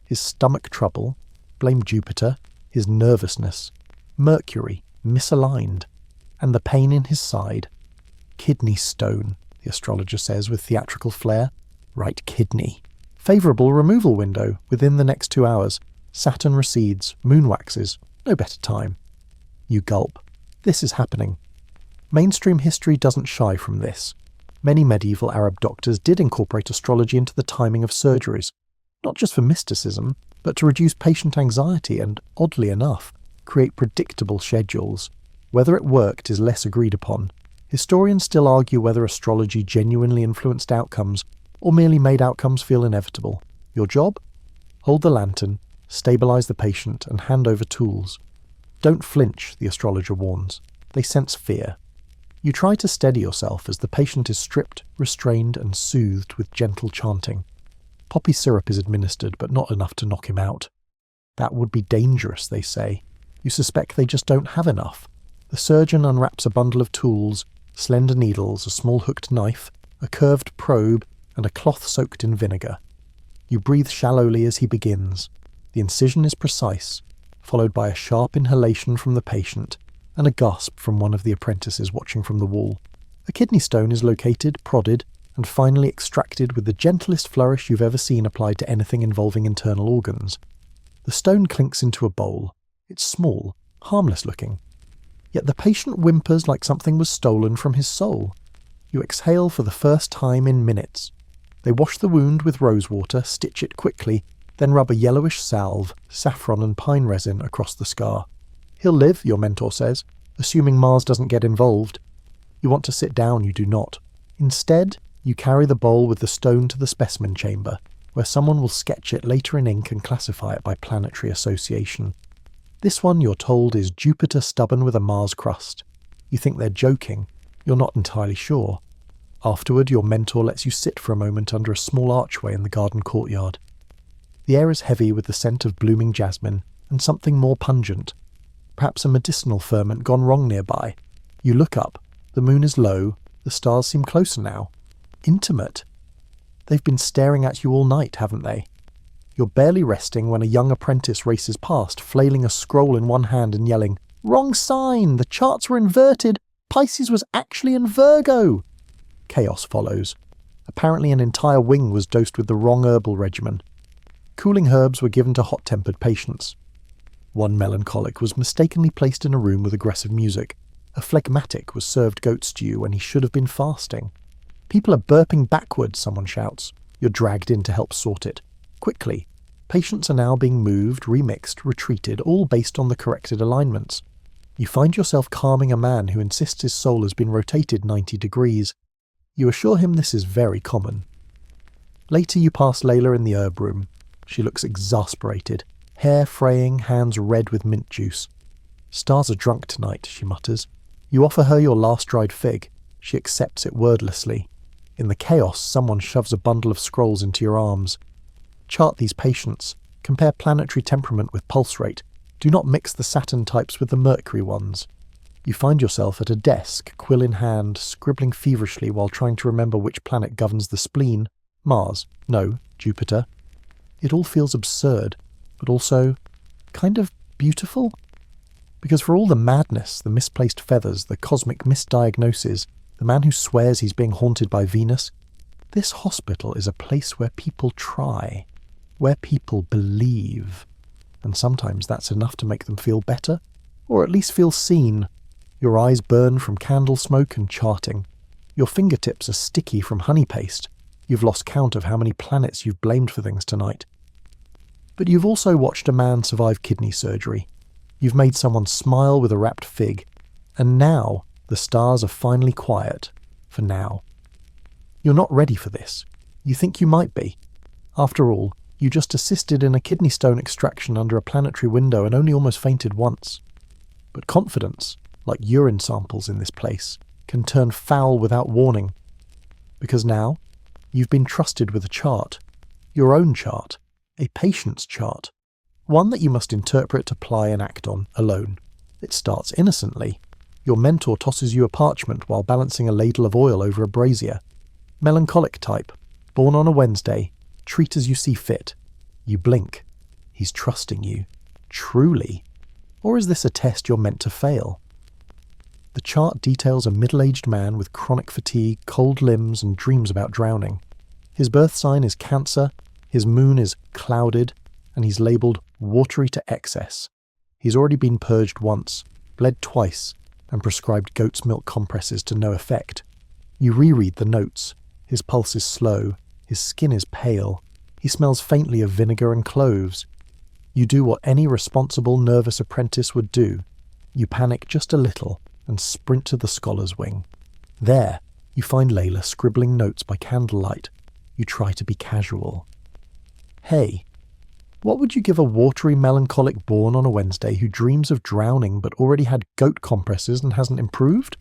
S1: His stomach trouble, blame Jupiter, his nervousness, Mercury, misaligned, and the pain in his side. "Kidney stone," the astrologer says with theatrical flair. "Right kidney. Favourable removal window within the next 2 hours. Saturn recedes, moon waxes, no better time." You gulp. This is happening. Mainstream history doesn't shy from this. Many medieval Arab doctors did incorporate astrology into the timing of surgeries, not just for mysticism, but to reduce patient anxiety and, oddly enough, create predictable schedules. Whether it worked is less agreed upon. Historians still argue whether astrology genuinely influenced outcomes or merely made outcomes feel inevitable. Your job? Hold the lantern, stabilize the patient, and hand over tools. Don't flinch, the astrologer warns. They sense fear. You try to steady yourself as the patient is stripped, restrained, and soothed with gentle chanting. Poppy syrup is administered, but not enough to knock him out. That would be dangerous, they say. You suspect they just don't have enough. The surgeon unwraps a bundle of tools, slender needles, a small hooked knife, a curved probe, and a cloth soaked in vinegar. You breathe shallowly as he begins. The incision is precise, followed by a sharp inhalation from the patient and a gasp from one of the apprentices watching from the wall. A kidney stone is located, prodded, and finally extracted with the gentlest flourish you've ever seen applied to anything involving internal organs. The stone clinks into a bowl. It's small, harmless looking. Yet the patient whimpers like something was stolen from his soul. You exhale for the first time in minutes. They wash the wound with rosewater, stitch it quickly, then rub a yellowish salve, saffron and pine resin, across the scar. "He'll live," your mentor says, assuming Mars doesn't get involved. You want to sit down, you do not. Instead, you carry the bowl with the stone to the specimen chamber, where someone will sketch it later in ink and classify it by planetary association. This one, you're told, is Jupiter stubborn with a Mars crust. You think they're joking. You're not entirely sure. Afterward, your mentor lets you sit for a moment under a small archway in the garden courtyard. The air is heavy with the scent of blooming jasmine and something more pungent. Perhaps a medicinal ferment gone wrong nearby. You look up. The moon is low. The stars seem closer now. Intimate. They've been staring at you all night, haven't they? You're barely resting when a young apprentice races past, flailing a scroll in one hand and yelling, Wrong sign! The charts were inverted! Pisces was actually in Virgo! Chaos follows. Apparently an entire wing was dosed with the wrong herbal regimen. Cooling herbs were given to hot-tempered patients. One melancholic was mistakenly placed in a room with aggressive music. A phlegmatic was served goat stew when he should have been fasting. People are burping backwards, someone shouts. You're dragged in to help sort it. Quickly. Patients are now being moved, remixed, retreated, all based on the corrected alignments. You find yourself calming a man who insists his soul has been rotated 90 degrees. You assure him this is very common. Later you pass Layla in the herb room. She looks exasperated, hair fraying, hands red with mint juice. Stars are drunk tonight, she mutters. You offer her your last dried fig. She accepts it wordlessly. In the chaos, someone shoves a bundle of scrolls into your arms. Chart these patients. Compare planetary temperament with pulse rate. Do not mix the Saturn types with the Mercury ones. You find yourself at a desk, quill in hand, scribbling feverishly while trying to remember which planet governs the spleen. Mars. No, Jupiter. It all feels absurd, but also kind of beautiful. Because for all the madness, the misplaced feathers, the cosmic misdiagnoses, the man who swears he's being haunted by Venus, this hospital is a place where people try, where people believe. And sometimes that's enough to make them feel better, or at least feel seen. Your eyes burn from candle smoke and charting. Your fingertips are sticky from honey paste. You've lost count of how many planets you've blamed for things tonight. But you've also watched a man survive kidney surgery. You've made someone smile with a wrapped fig. And now the stars are finally quiet. For now. You're not ready for this. You think you might be. After all, you just assisted in a kidney stone extraction under a planetary window and only almost fainted once. But confidence, like urine samples in this place, can turn foul without warning. Because now, you've been trusted with a chart. Your own chart. A patient's chart. One that you must interpret, apply and act on, alone. It starts innocently. Your mentor tosses you a parchment while balancing a ladle of oil over a brazier. Melancholic type. Born on a Wednesday. Treat as you see fit. You blink. He's trusting you. Truly. Or is this a test you're meant to fail? The chart details a middle-aged man with chronic fatigue, cold limbs, and dreams about drowning. His birth sign is Cancer, his moon is clouded, and he's labelled watery to excess. He's already been purged once, bled twice, and prescribed goat's milk compresses to no effect. You reread the notes. His pulse is slow, his skin is pale, he smells faintly of vinegar and cloves. You do what any responsible, nervous apprentice would do. You panic just a little and sprint to the scholar's wing. There, you find Layla scribbling notes by candlelight. You try to be casual. Hey, what would you give a watery melancholic born on a Wednesday who dreams of drowning but already had goat compresses and hasn't improved?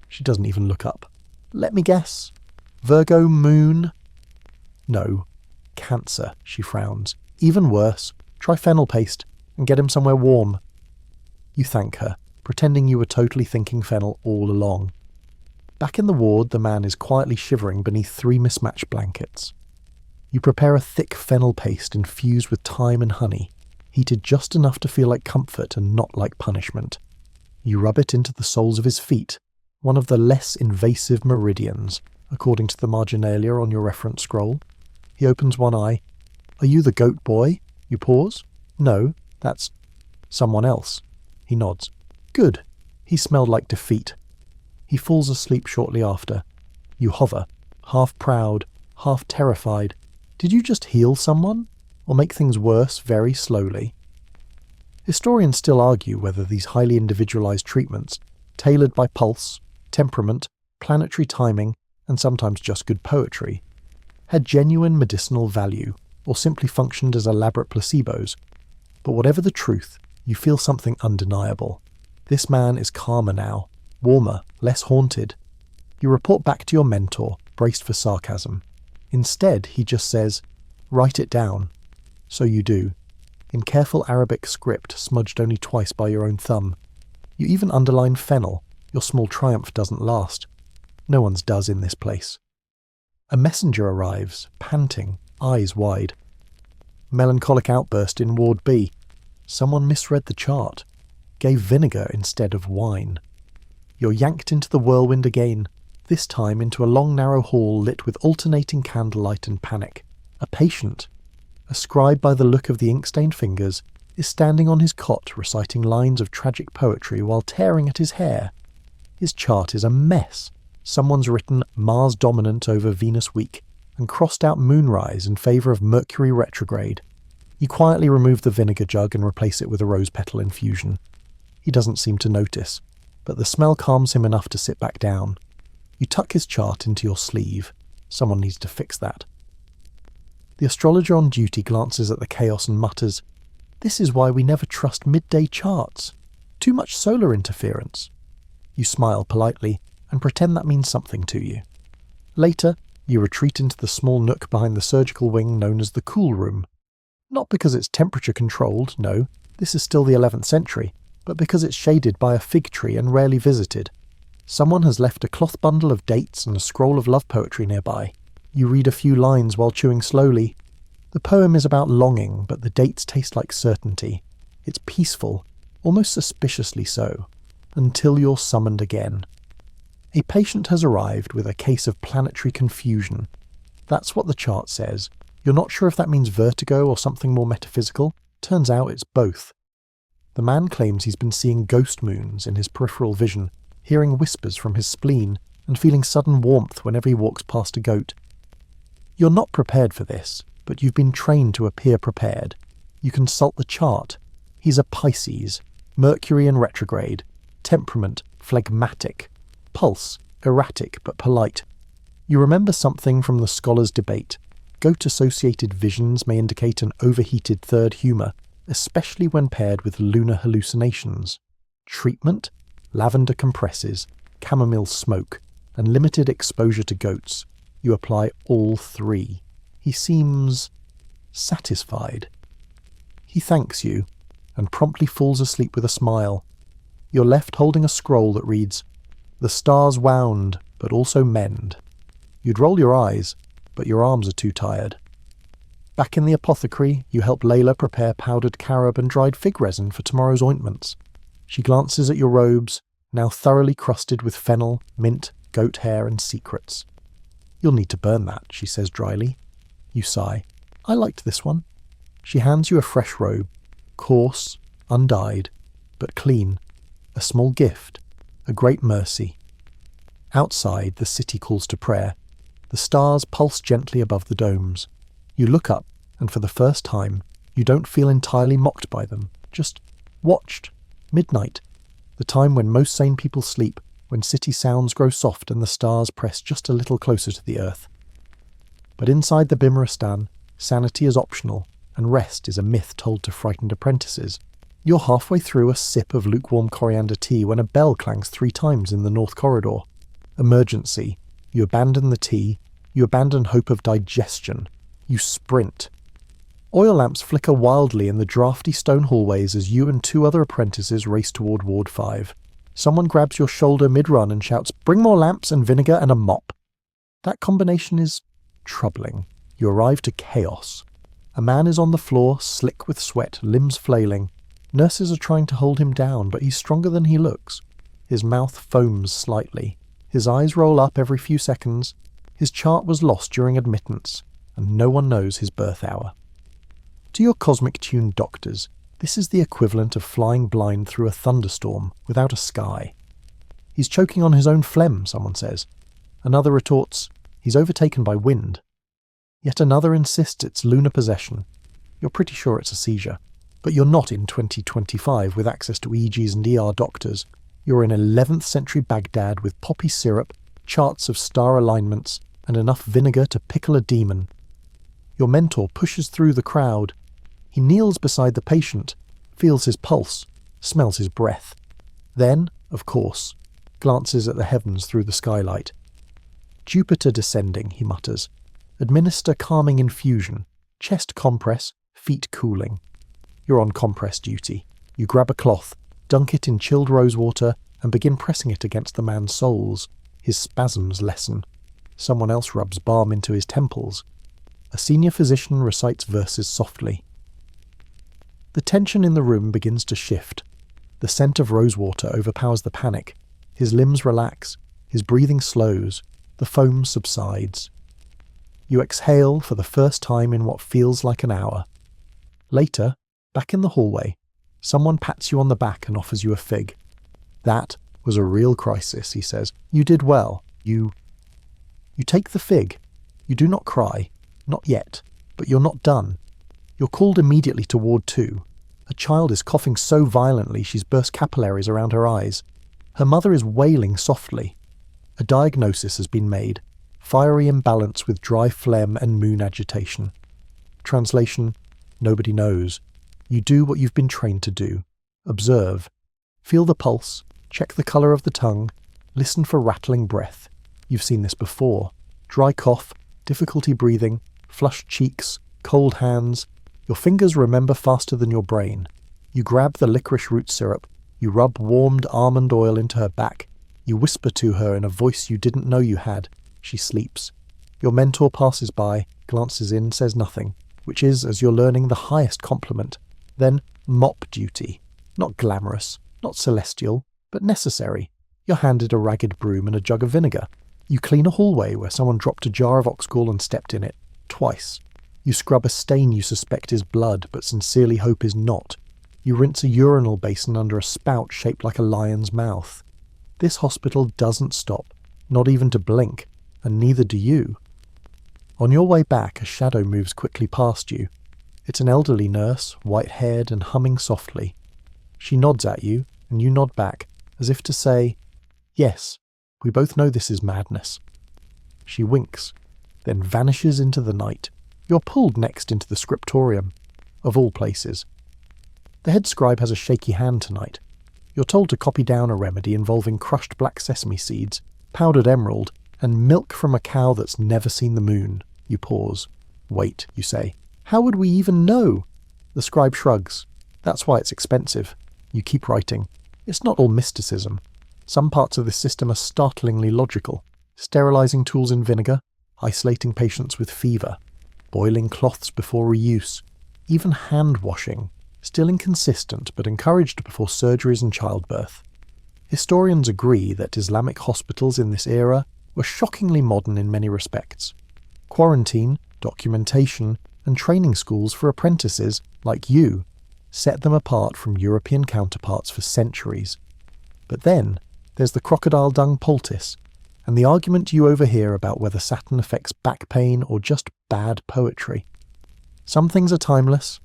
S1: She doesn't even look up. Let me guess. Virgo moon? No. Cancer, she frowns. Even worse. Try fennel paste and get him somewhere warm. You thank her, pretending you were totally thinking fennel all along. Back in the ward, the man is quietly shivering beneath 3 mismatched blankets. You prepare a thick fennel paste infused with thyme and honey, heated just enough to feel like comfort and not like punishment. You rub it into the soles of his feet, one of the less invasive meridians, according to the marginalia on your reference scroll. He opens one eye. Are you the goat boy? You pause. No, that's someone else. He nods. Good. He smelled like defeat. He falls asleep shortly after. You hover, half proud, half terrified. Did you just heal someone? Or make things worse very slowly? Historians still argue whether these highly individualized treatments, tailored by pulse, temperament, planetary timing, and sometimes just good poetry, had genuine medicinal value, or simply functioned as elaborate placebos. But whatever the truth, you feel something undeniable. This man is calmer now, warmer, less haunted. You report back to your mentor, braced for sarcasm. Instead, he just says, write it down. So you do, in careful Arabic script smudged only twice by your own thumb. You even underline fennel. Your small triumph doesn't last. No one's does in this place. A messenger arrives, panting, eyes wide. Melancholic outburst in Ward B. Someone misread the chart. gave vinegar instead of wine. You're yanked into the whirlwind again, this time into a long narrow hall lit with alternating candlelight and panic. A patient, a scribe by the look of the ink-stained fingers, is standing on his cot reciting lines of tragic poetry while tearing at his hair. His chart is a mess. Someone's written Mars dominant over Venus weak and crossed out moonrise in favour of Mercury retrograde. You quietly remove the vinegar jug and replace it with a rose petal infusion. He doesn't seem to notice, but the smell calms him enough to sit back down. You tuck his chart into your sleeve. Someone needs to fix that. The astrologer on duty glances at the chaos and mutters, "This is why we never trust midday charts. Too much solar interference." You smile politely and pretend that means something to you. Later, you retreat into the small nook behind the surgical wing known as the cool room. Not because it's temperature controlled, no, this is still the 11th century, but because it's shaded by a fig tree and rarely visited. Someone has left a cloth bundle of dates and a scroll of love poetry nearby. You read a few lines while chewing slowly. The poem is about longing, but the dates taste like certainty. It's peaceful, almost suspiciously so, until you're summoned again. A patient has arrived with a case of planetary confusion. That's what the chart says. You're not sure if that means vertigo or something more metaphysical. Turns out it's both. The man claims he's been seeing ghost moons in his peripheral vision, hearing whispers from his spleen, and feeling sudden warmth whenever he walks past a goat. You're not prepared for this, but you've been trained to appear prepared. You consult the chart. He's a Pisces, Mercury in retrograde, temperament, phlegmatic, pulse, erratic but polite. You remember something from the scholars' debate. Goat-associated visions may indicate an overheated third humour, especially when paired with lunar hallucinations. Treatment? Lavender compresses, chamomile smoke, and limited exposure to goats. You apply all three. He seems satisfied. He thanks you, and promptly falls asleep with a smile. You're left holding a scroll that reads, "The stars wound, but also mend." You'd roll your eyes, but your arms are too tired. Back in the apothecary, you help Layla prepare powdered carob and dried fig resin for tomorrow's ointments. She glances at your robes, now thoroughly crusted with fennel, mint, goat hair, and secrets. "You'll need to burn that," she says dryly. You sigh. "I liked this one." She hands you a fresh robe, coarse, undyed, but clean. A small gift, a great mercy. Outside, the city calls to prayer. The stars pulse gently above the domes. You look up, and for the first time, you don't feel entirely mocked by them, just watched. Midnight, the time when most sane people sleep, when city sounds grow soft and the stars press just a little closer to the earth. But inside the Bimaristan, sanity is optional, and rest is a myth told to frightened apprentices. You're halfway through a sip of lukewarm coriander tea when a bell clangs 3 times in the north corridor. Emergency. You abandon the tea. You abandon hope of digestion. You sprint. Oil lamps flicker wildly in the drafty stone hallways as you and 2 other apprentices race toward Ward 5. Someone grabs your shoulder mid-run and shouts, "Bring more lamps and vinegar and a mop." That combination is troubling. You arrive to chaos. A man is on the floor, slick with sweat, limbs flailing. Nurses are trying to hold him down, but he's stronger than he looks. His mouth foams slightly. His eyes roll up every few seconds. His chart was lost during admittance, and no one knows his birth hour. To your cosmic-tuned doctors, this is the equivalent of flying blind through a thunderstorm without a sky. "He's choking on his own phlegm," someone says. Another retorts, "He's overtaken by wind." Yet another insists it's lunar possession. You're pretty sure it's a seizure. But you're not in 2025 with access to EEGs and ER doctors. You're in 11th century Baghdad with poppy syrup, charts of star alignments, and enough vinegar to pickle a demon. Your mentor pushes through the crowd. He kneels beside the patient, feels his pulse, smells his breath. Then, of course, glances at the heavens through the skylight. "Jupiter descending," he mutters. "Administer calming infusion, chest compress, feet cooling." You're on compress duty. You grab a cloth, dunk it in chilled rosewater, and begin pressing it against the man's soles. His spasms lessen. Someone else rubs balm into his temples. A senior physician recites verses softly. The tension in the room begins to shift. The scent of rosewater overpowers the panic. His limbs relax. His breathing slows. The foam subsides. You exhale for the first time in what feels like an hour. Later, back in the hallway, someone pats you on the back and offers you a fig. That was a real crisis, he says. You did well. You take the fig. You do not cry. Not yet. But you're not done. You're called immediately to Ward 2. A child is coughing so violently she's burst capillaries around her eyes. Her mother is wailing softly. A diagnosis has been made. Fiery imbalance with dry phlegm and moon agitation. Translation: nobody knows. You do what you've been trained to do. Observe. Feel the pulse. Check the colour of the tongue. Listen for rattling breath. You've seen this before. Dry cough, difficulty breathing, flushed cheeks, cold hands. Your fingers remember faster than your brain. You grab the licorice root syrup. You rub warmed almond oil into her back. You whisper to her in a voice you didn't know you had. She sleeps. Your mentor passes by, glances in, says nothing, which is, as you're learning, the highest compliment. Then mop duty. Not glamorous, not celestial, but necessary. You're handed a ragged broom and a jug of vinegar. You clean a hallway where someone dropped a jar of oxgall and stepped in it, twice. You scrub a stain you suspect is blood, but sincerely hope is not. You rinse a urinal basin under a spout shaped like a lion's mouth. This hospital doesn't stop, not even to blink, and neither do you. On your way back, a shadow moves quickly past you. It's an elderly nurse, white-haired and humming softly. She nods at you, and you nod back, as if to say, "Yes, we both know this is madness." She winks, then vanishes into the night. You're pulled next into the scriptorium, of all places. The head scribe has a shaky hand tonight. You're told to copy down a remedy involving crushed black sesame seeds, powdered emerald, and milk from a cow that's never seen the moon. You pause. "Wait," you say. "How would we even know?" The scribe shrugs. "That's why it's expensive." You keep writing. It's not all mysticism. Some parts of this system are startlingly logical. Sterilizing tools in vinegar, isolating patients with fever, boiling cloths before reuse, even hand washing, still inconsistent but encouraged before surgeries and childbirth. Historians agree that Islamic hospitals in this era were shockingly modern in many respects. Quarantine, documentation, and training schools for apprentices, like you, set them apart from European counterparts for centuries. But then, there's the crocodile dung poultice, and the argument you overhear about whether Saturn affects back pain or just bad poetry. Some things are timeless.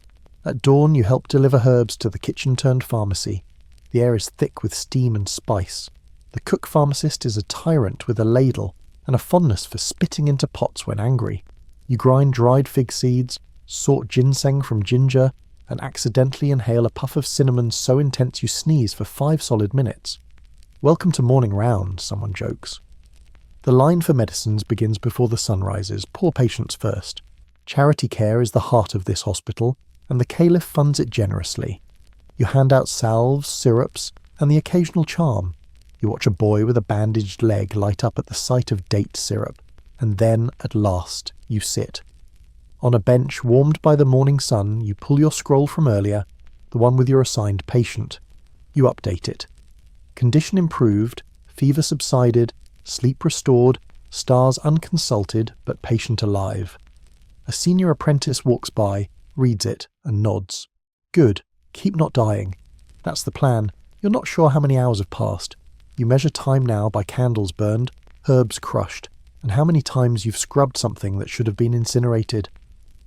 S1: At dawn you help deliver herbs to the kitchen-turned-pharmacy. The air is thick with steam and spice. The cook-pharmacist is a tyrant with a ladle and a fondness for spitting into pots when angry. You grind dried fig seeds, sort ginseng from ginger, and accidentally inhale a puff of cinnamon so intense you sneeze for 5 solid minutes. "Welcome to morning round," someone jokes. The line for medicines begins before the sun rises, poor patients first. Charity care is the heart of this hospital, and the caliph funds it generously. You hand out salves, syrups, and the occasional charm. You watch a boy with a bandaged leg light up at the sight of date syrup, and then, at last, you sit. On a bench warmed by the morning sun, you pull your scroll from earlier, the one with your assigned patient. You update it. Condition improved, fever subsided, sleep restored, stars unconsulted, but patient alive. A senior apprentice walks by, reads it, and nods. Good. Keep not dying. That's the plan. You're not sure how many hours have passed. You measure time now by candles burned, herbs crushed, and how many times you've scrubbed something that should have been incinerated.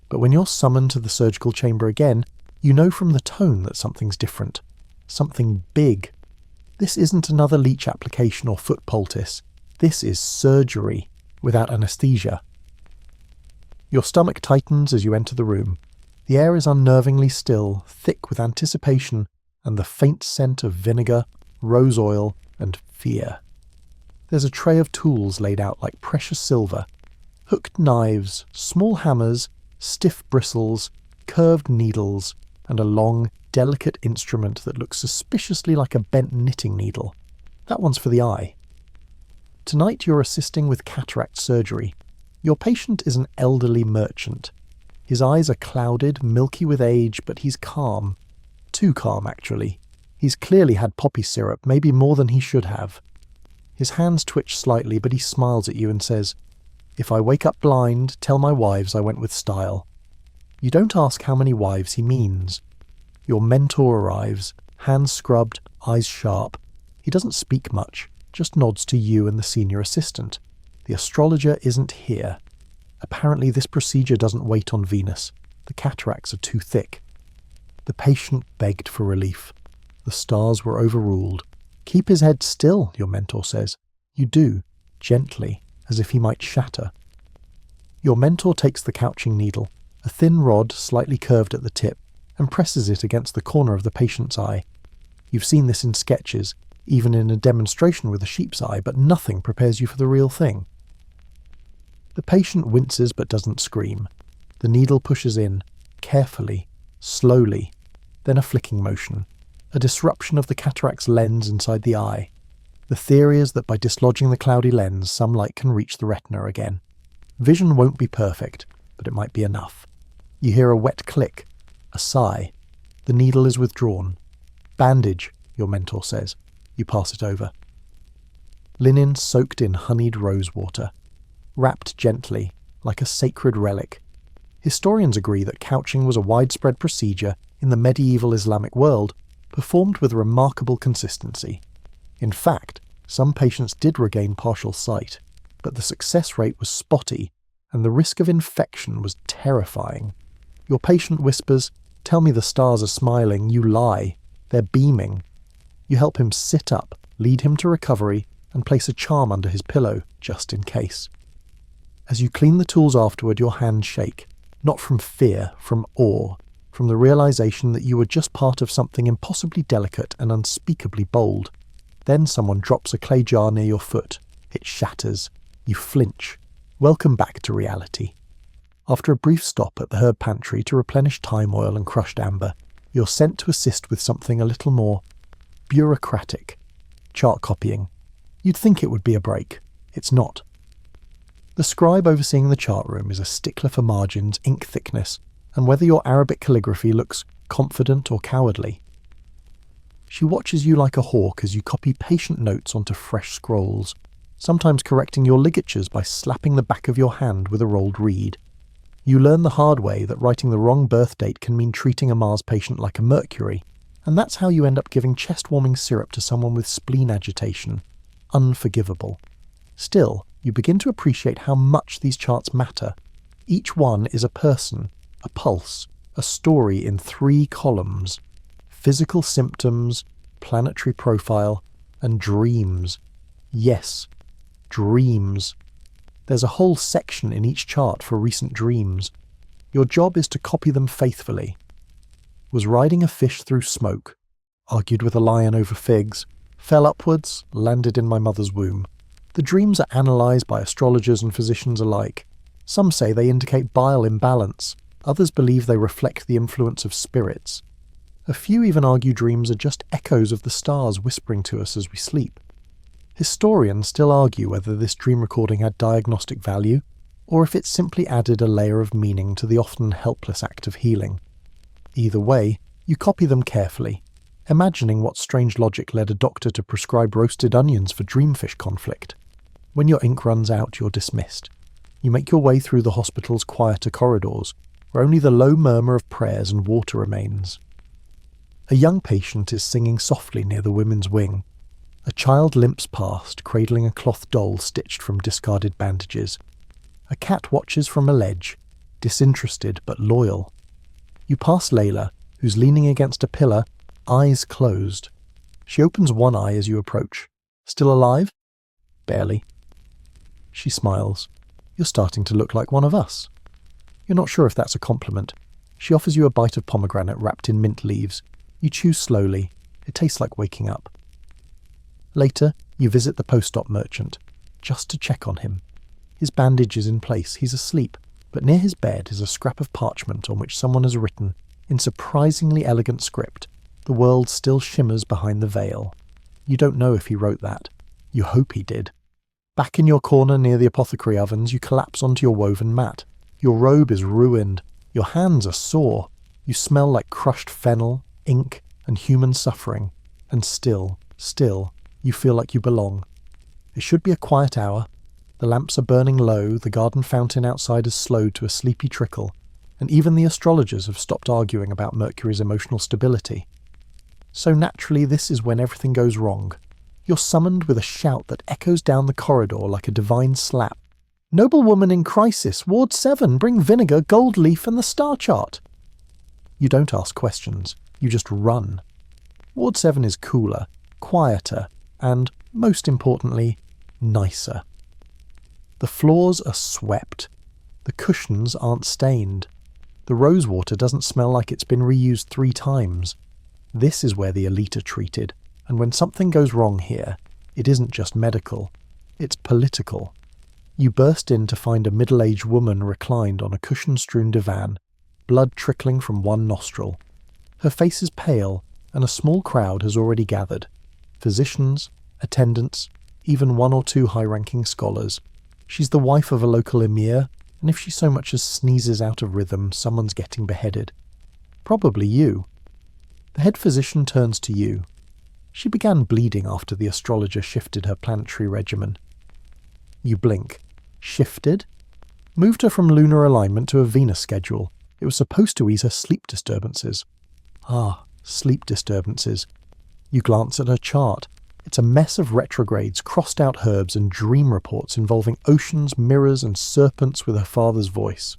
S1: But when you're summoned to the surgical chamber again, you know from the tone that something's different. Something big. This isn't another leech application or foot poultice. This is surgery, without anaesthesia. Your stomach tightens as you enter the room. The air is unnervingly still, thick with anticipation and the faint scent of vinegar, rose oil, and fear. There's a tray of tools laid out like precious silver. Hooked knives, small hammers, stiff bristles, curved needles, and a long, delicate instrument that looks suspiciously like a bent knitting needle. That one's for the eye. Tonight you're assisting with cataract surgery. Your patient is an elderly merchant. His eyes are clouded, milky with age, but he's calm. Too calm, actually. He's clearly had poppy syrup, maybe more than he should have. His hands twitch slightly, but he smiles at you and says, "If I wake up blind, tell my wives I went with style." You don't ask how many wives he means. Your mentor arrives, hands scrubbed, eyes sharp. He doesn't speak much, just nods to you and the senior assistant. The astrologer isn't here. Apparently this procedure doesn't wait on Venus. The cataracts are too thick. The patient begged for relief. The stars were overruled. "Keep his head still," your mentor says. You do, gently, as if he might shatter. Your mentor takes the couching needle, a thin rod slightly curved at the tip, and presses it against the corner of the patient's eye. You've seen this in sketches, even in a demonstration with a sheep's eye, but nothing prepares you for the real thing. The patient winces but doesn't scream. The needle pushes in, carefully, slowly, then a flicking motion, a disruption of the cataract's lens inside the eye. The theory is that by dislodging the cloudy lens, some light can reach the retina again. Vision won't be perfect, but it might be enough. You hear a wet click, a sigh. The needle is withdrawn. "Bandage," your mentor says. You pass it over. Linen soaked in honeyed rose water, wrapped gently, like a sacred relic. Historians agree that couching was a widespread procedure in the medieval Islamic world, performed with remarkable consistency. In fact, some patients did regain partial sight, but the success rate was spotty, and the risk of infection was terrifying. Your patient whispers, "Tell me the stars are smiling." You lie. They're beaming. You help him sit up, lead him to recovery, and place a charm under his pillow, just in case. As you clean the tools afterward, your hands shake, not from fear, from awe, from the realization that you were just part of something impossibly delicate and unspeakably bold. Then someone drops a clay jar near your foot. It shatters. You flinch. Welcome back to reality. After a brief stop at the herb pantry to replenish thyme oil and crushed amber, you're sent to assist with something a little more bureaucratic. Chart copying. You'd think it would be a break. It's not. The scribe overseeing the chart room is a stickler for margins, ink thickness, and whether your Arabic calligraphy looks confident or cowardly. She watches you like a hawk as you copy patient notes onto fresh scrolls, sometimes correcting your ligatures by slapping the back of your hand with a rolled reed. You learn the hard way that writing the wrong birth date can mean treating a Mars patient like a Mercury, and that's how you end up giving chest-warming syrup to someone with spleen agitation. Unforgivable. Still, you begin to appreciate how much these charts matter. Each one is a person, a pulse, a story in 3 columns. Physical symptoms, planetary profile, and dreams. Yes, dreams. There's a whole section in each chart for recent dreams. Your job is to copy them faithfully. Was riding a fish through smoke, argued with a lion over figs, fell upwards, landed in my mother's womb. The dreams are analysed by astrologers and physicians alike. Some say they indicate bile imbalance, others believe they reflect the influence of spirits. A few even argue dreams are just echoes of the stars whispering to us as we sleep. Historians still argue whether this dream recording had diagnostic value, or if it simply added a layer of meaning to the often helpless act of healing. Either way, you copy them carefully, imagining what strange logic led a doctor to prescribe roasted onions for dreamfish conflict. When your ink runs out, you're dismissed. You make your way through the hospital's quieter corridors, where only the low murmur of prayers and water remains. A young patient is singing softly near the women's wing. A child limps past, cradling a cloth doll stitched from discarded bandages. A cat watches from a ledge, disinterested but loyal. You pass Layla, who's leaning against a pillar, eyes closed. She opens one eye as you approach. Still alive? Barely. She smiles. You're starting to look like one of us. You're not sure if that's a compliment. She offers you a bite of pomegranate wrapped in mint leaves. You chew slowly. It tastes like waking up. Later, you visit the post-op merchant, just to check on him. His bandage is in place. He's asleep, but near his bed is a scrap of parchment on which someone has written, in surprisingly elegant script, "The world still shimmers behind the veil." You don't know if he wrote that. You hope he did. Back in your corner near the apothecary ovens, you collapse onto your woven mat. Your robe is ruined. Your hands are sore. You smell like crushed fennel, ink, and human suffering. And still, you feel like you belong. It should be a quiet hour. The lamps are burning low, the garden fountain outside has slowed to a sleepy trickle, and even the astrologers have stopped arguing about Mercury's emotional stability. So naturally, this is when everything goes wrong. You're summoned with a shout that echoes down the corridor like a divine slap. "Noblewoman in crisis, Ward 7, bring vinegar, gold leaf and the star chart." You don't ask questions, you just run. Ward 7 is cooler, quieter, and, most importantly, nicer. The floors are swept. The cushions aren't stained. The rosewater doesn't smell like it's been reused 3 times. This is where the elite are treated, and when something goes wrong here, it isn't just medical, it's political. You burst in to find a middle-aged woman reclined on a cushion-strewn divan, blood trickling from one nostril. Her face is pale, and a small crowd has already gathered. Physicians, attendants, even 1 or 2 high-ranking scholars. She's the wife of a local emir, and if she so much as sneezes out of rhythm, someone's getting beheaded. Probably you. The head physician turns to you. She began bleeding after the astrologer shifted her planetary regimen. You blink. Shifted? Moved her from lunar alignment to a Venus schedule. It was supposed to ease her sleep disturbances. Ah, sleep disturbances. You glance at her chart. It's a mess of retrogrades, crossed-out herbs and dream reports involving oceans, mirrors and serpents with her father's voice.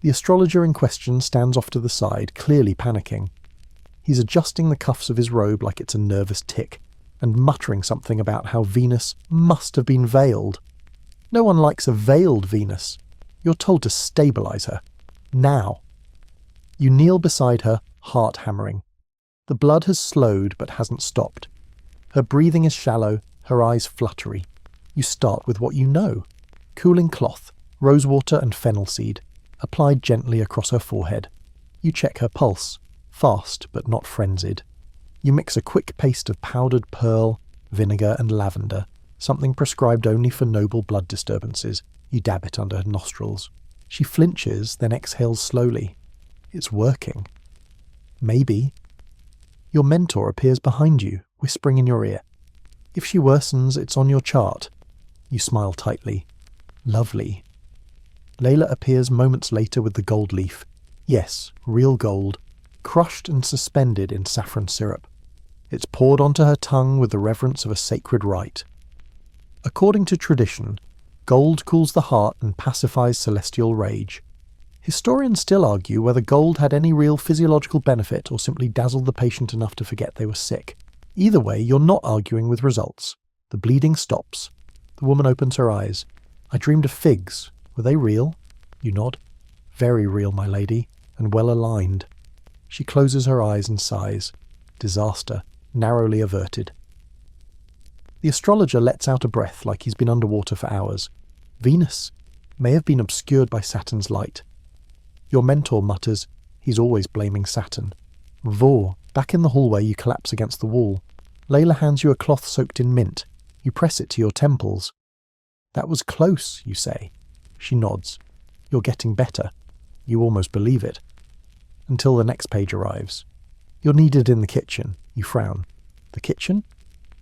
S1: The astrologer in question stands off to the side, clearly panicking. He's adjusting the cuffs of his robe like it's a nervous tick, and muttering something about how Venus must have been veiled. No one likes a veiled Venus. You're told to stabilize her. Now. You kneel beside her, heart hammering. The blood has slowed but hasn't stopped. Her breathing is shallow, her eyes fluttery. You start with what you know. Cooling cloth, rosewater and fennel seed, applied gently across her forehead. You check her pulse. Fast, but not frenzied. You mix a quick paste of powdered pearl, vinegar and lavender, something prescribed only for noble blood disturbances. You dab it under her nostrils. She flinches, then exhales slowly. It's working. Maybe. Your mentor appears behind you, whispering in your ear. If she worsens, it's on your chart. You smile tightly. Lovely. Layla appears moments later with the gold leaf. Yes, real gold. Crushed and suspended in saffron syrup. It's poured onto her tongue with the reverence of a sacred rite. According to tradition, gold cools the heart and pacifies celestial rage. Historians still argue whether gold had any real physiological benefit or simply dazzled the patient enough to forget they were sick. Either way, you're not arguing with results. The bleeding stops. The woman opens her eyes. "I dreamed of figs. Were they real?" You nod. "Very real, my lady, and well aligned." She closes her eyes and sighs. Disaster, narrowly averted. The astrologer lets out a breath like he's been underwater for hours. Venus may have been obscured by Saturn's light. Your mentor mutters, he's always blaming Saturn. Vor, back in the hallway you collapse against the wall. Layla hands you a cloth soaked in mint. You press it to your temples. "That was close," you say. She nods. "You're getting better." You almost believe it. Until the next page arrives. You're needed in the kitchen. You frown. The kitchen?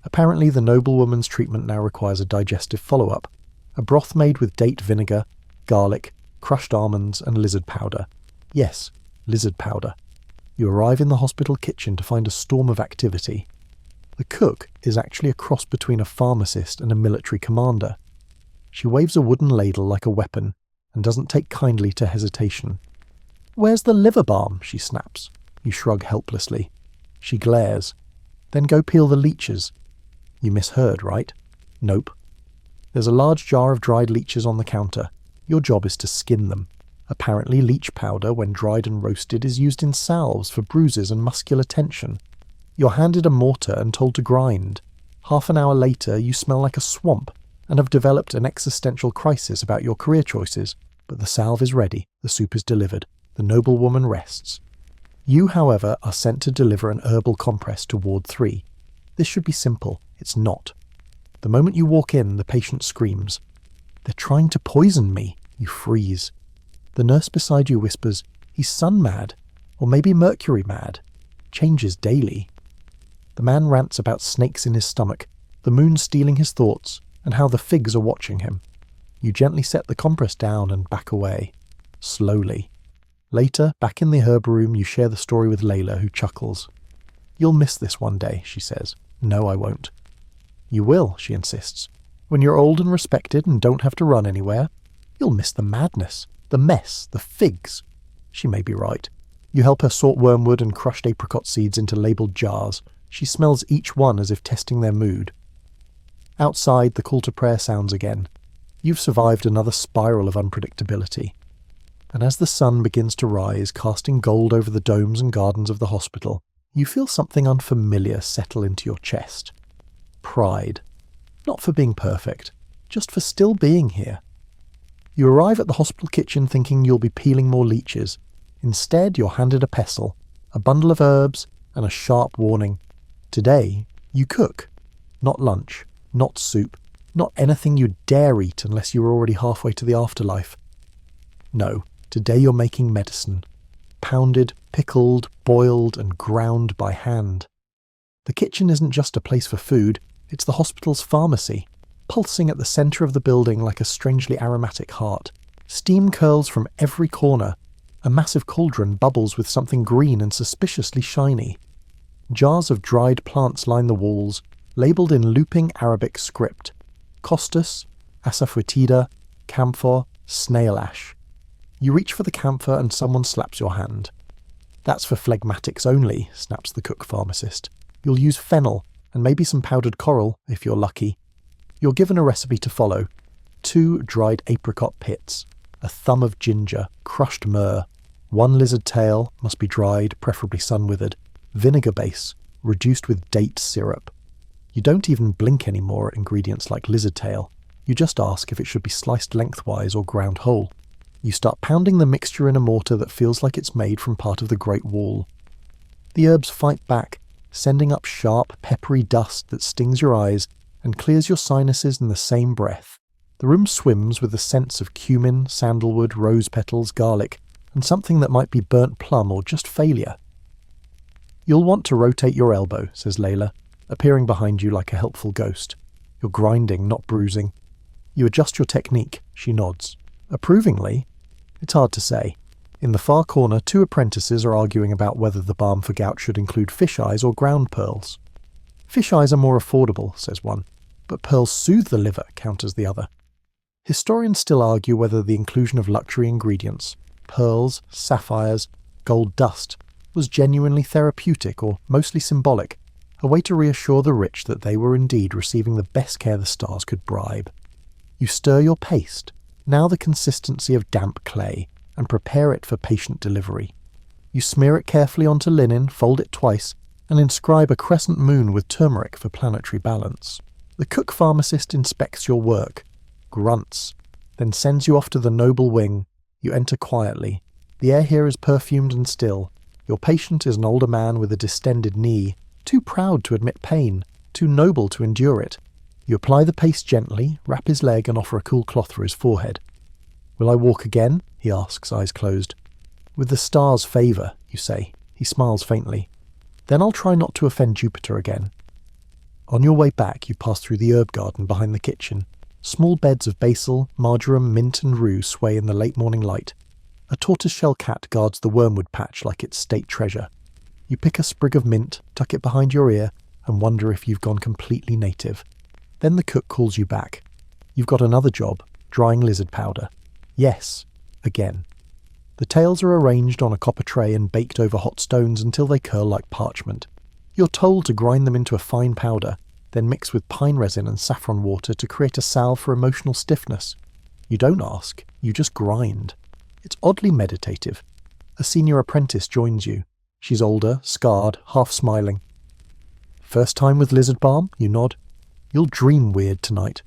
S1: Apparently the noblewoman's treatment now requires a digestive follow-up. A broth made with date vinegar, garlic, crushed almonds and lizard powder. Yes, lizard powder. You arrive in the hospital kitchen to find a storm of activity. The cook is actually a cross between a pharmacist and a military commander. She waves a wooden ladle like a weapon and doesn't take kindly to hesitation. "Where's the liver balm?" she snaps. You shrug helplessly. She glares. "Then go peel the leeches." You misheard, right? Nope. There's a large jar of dried leeches on the counter. Your job is to skin them. Apparently leech powder, when dried and roasted, is used in salves for bruises and muscular tension. You're handed a mortar and told to grind. Half an hour later, you smell like a swamp and have developed an existential crisis about your career choices. But the salve is ready. The soup is delivered. The noblewoman rests. You, however, are sent to deliver an herbal compress to Ward 3. This should be simple. It's not. The moment you walk in, the patient screams. "They're trying to poison me." You freeze. The nurse beside you whispers, "He's sun mad, or maybe Mercury mad. Changes daily." The The man rants about snakes in his stomach, the moon stealing his thoughts, and how the figs are watching him. You gently set the compress down and back away. Slowly. Later, back in the herb room, you share the story with Layla, who chuckles. "You'll miss this one day," she says. "No, I won't." "You will," she insists. "When you're old and respected and don't have to run anywhere, you'll miss the madness, the mess, the figs." She may be right. You help her sort wormwood and crushed apricot seeds into labelled jars. She smells each one as if testing their mood. Outside, the call to prayer sounds again. You've survived another spiral of unpredictability. And as the sun begins to rise, casting gold over the domes and gardens of the hospital, you feel something unfamiliar settle into your chest. Pride. Not for being perfect, just for still being here. You arrive at the hospital kitchen thinking you'll be peeling more leeches. Instead, you're handed a pestle, a bundle of herbs, and a sharp warning. Today, you cook. Not lunch, not soup, not anything you'd dare eat unless you were already halfway to the afterlife. No, today you're making medicine. Pounded, pickled, boiled, and ground by hand. The kitchen isn't just a place for food, it's the hospital's pharmacy, pulsing at the centre of the building like a strangely aromatic heart. Steam curls from every corner. A massive cauldron bubbles with something green and suspiciously shiny. Jars of dried plants line the walls, labelled in looping Arabic script. Costus, asafoetida, camphor, snail ash. You reach for the camphor and someone slaps your hand. "That's for phlegmatics only," snaps the cook pharmacist. "You'll use fennel, and maybe some powdered coral, if you're lucky." You're given a recipe to follow. 2 dried apricot pits, a thumb of ginger, crushed myrrh, 1 lizard tail, must be dried, preferably sun-withered, vinegar base, reduced with date syrup. You don't even blink anymore at ingredients like lizard tail. You just ask if it should be sliced lengthwise or ground whole. You start pounding the mixture in a mortar that feels like it's made from part of the Great Wall. The herbs fight back, sending up sharp, peppery dust that stings your eyes and clears your sinuses in the same breath. The room swims with the scents of cumin, sandalwood, rose petals, garlic, and something that might be burnt plum or just failure. "You'll want to rotate your elbow," says Layla, appearing behind you like a helpful ghost. You're grinding, not bruising. You adjust your technique, she nods. Approvingly? It's hard to say. In the far corner, 2 apprentices are arguing about whether the balm for gout should include fish eyes or ground pearls. "Fish eyes are more affordable," says one, "but pearls soothe the liver," counters the other. Historians still argue whether the inclusion of luxury ingredients, pearls, sapphires, gold dust, was genuinely therapeutic or mostly symbolic, a way to reassure the rich that they were indeed receiving the best care the stars could bribe. You stir your paste, now the consistency of damp clay, and prepare it for patient delivery. You smear it carefully onto linen, fold it twice, and inscribe a crescent moon with turmeric for planetary balance. The cook pharmacist inspects your work, grunts, then sends you off to the noble wing. You enter quietly. The air here is perfumed and still. Your patient is an older man with a distended knee, too proud to admit pain, too noble to endure it. You apply the paste gently, wrap his leg and offer a cool cloth for his forehead. "Will I walk again?" he asks, eyes closed. "With the stars' favour," you say. He smiles faintly. "Then I'll try not to offend Jupiter again." On your way back, you pass through the herb garden behind the kitchen. Small beds of basil, marjoram, mint and rue sway in the late morning light. A tortoiseshell cat guards the wormwood patch like its state treasure. You pick a sprig of mint, tuck it behind your ear, and wonder if you've gone completely native. Then the cook calls you back. You've got another job, drying lizard powder. Yes, again. The tails are arranged on a copper tray and baked over hot stones until they curl like parchment. You're told to grind them into a fine powder, then mix with pine resin and saffron water to create a salve for emotional stiffness. You don't ask, you just grind. It's oddly meditative. A senior apprentice joins you. She's older, scarred, half smiling. "First time with lizard balm?" You nod. "You'll dream weird tonight."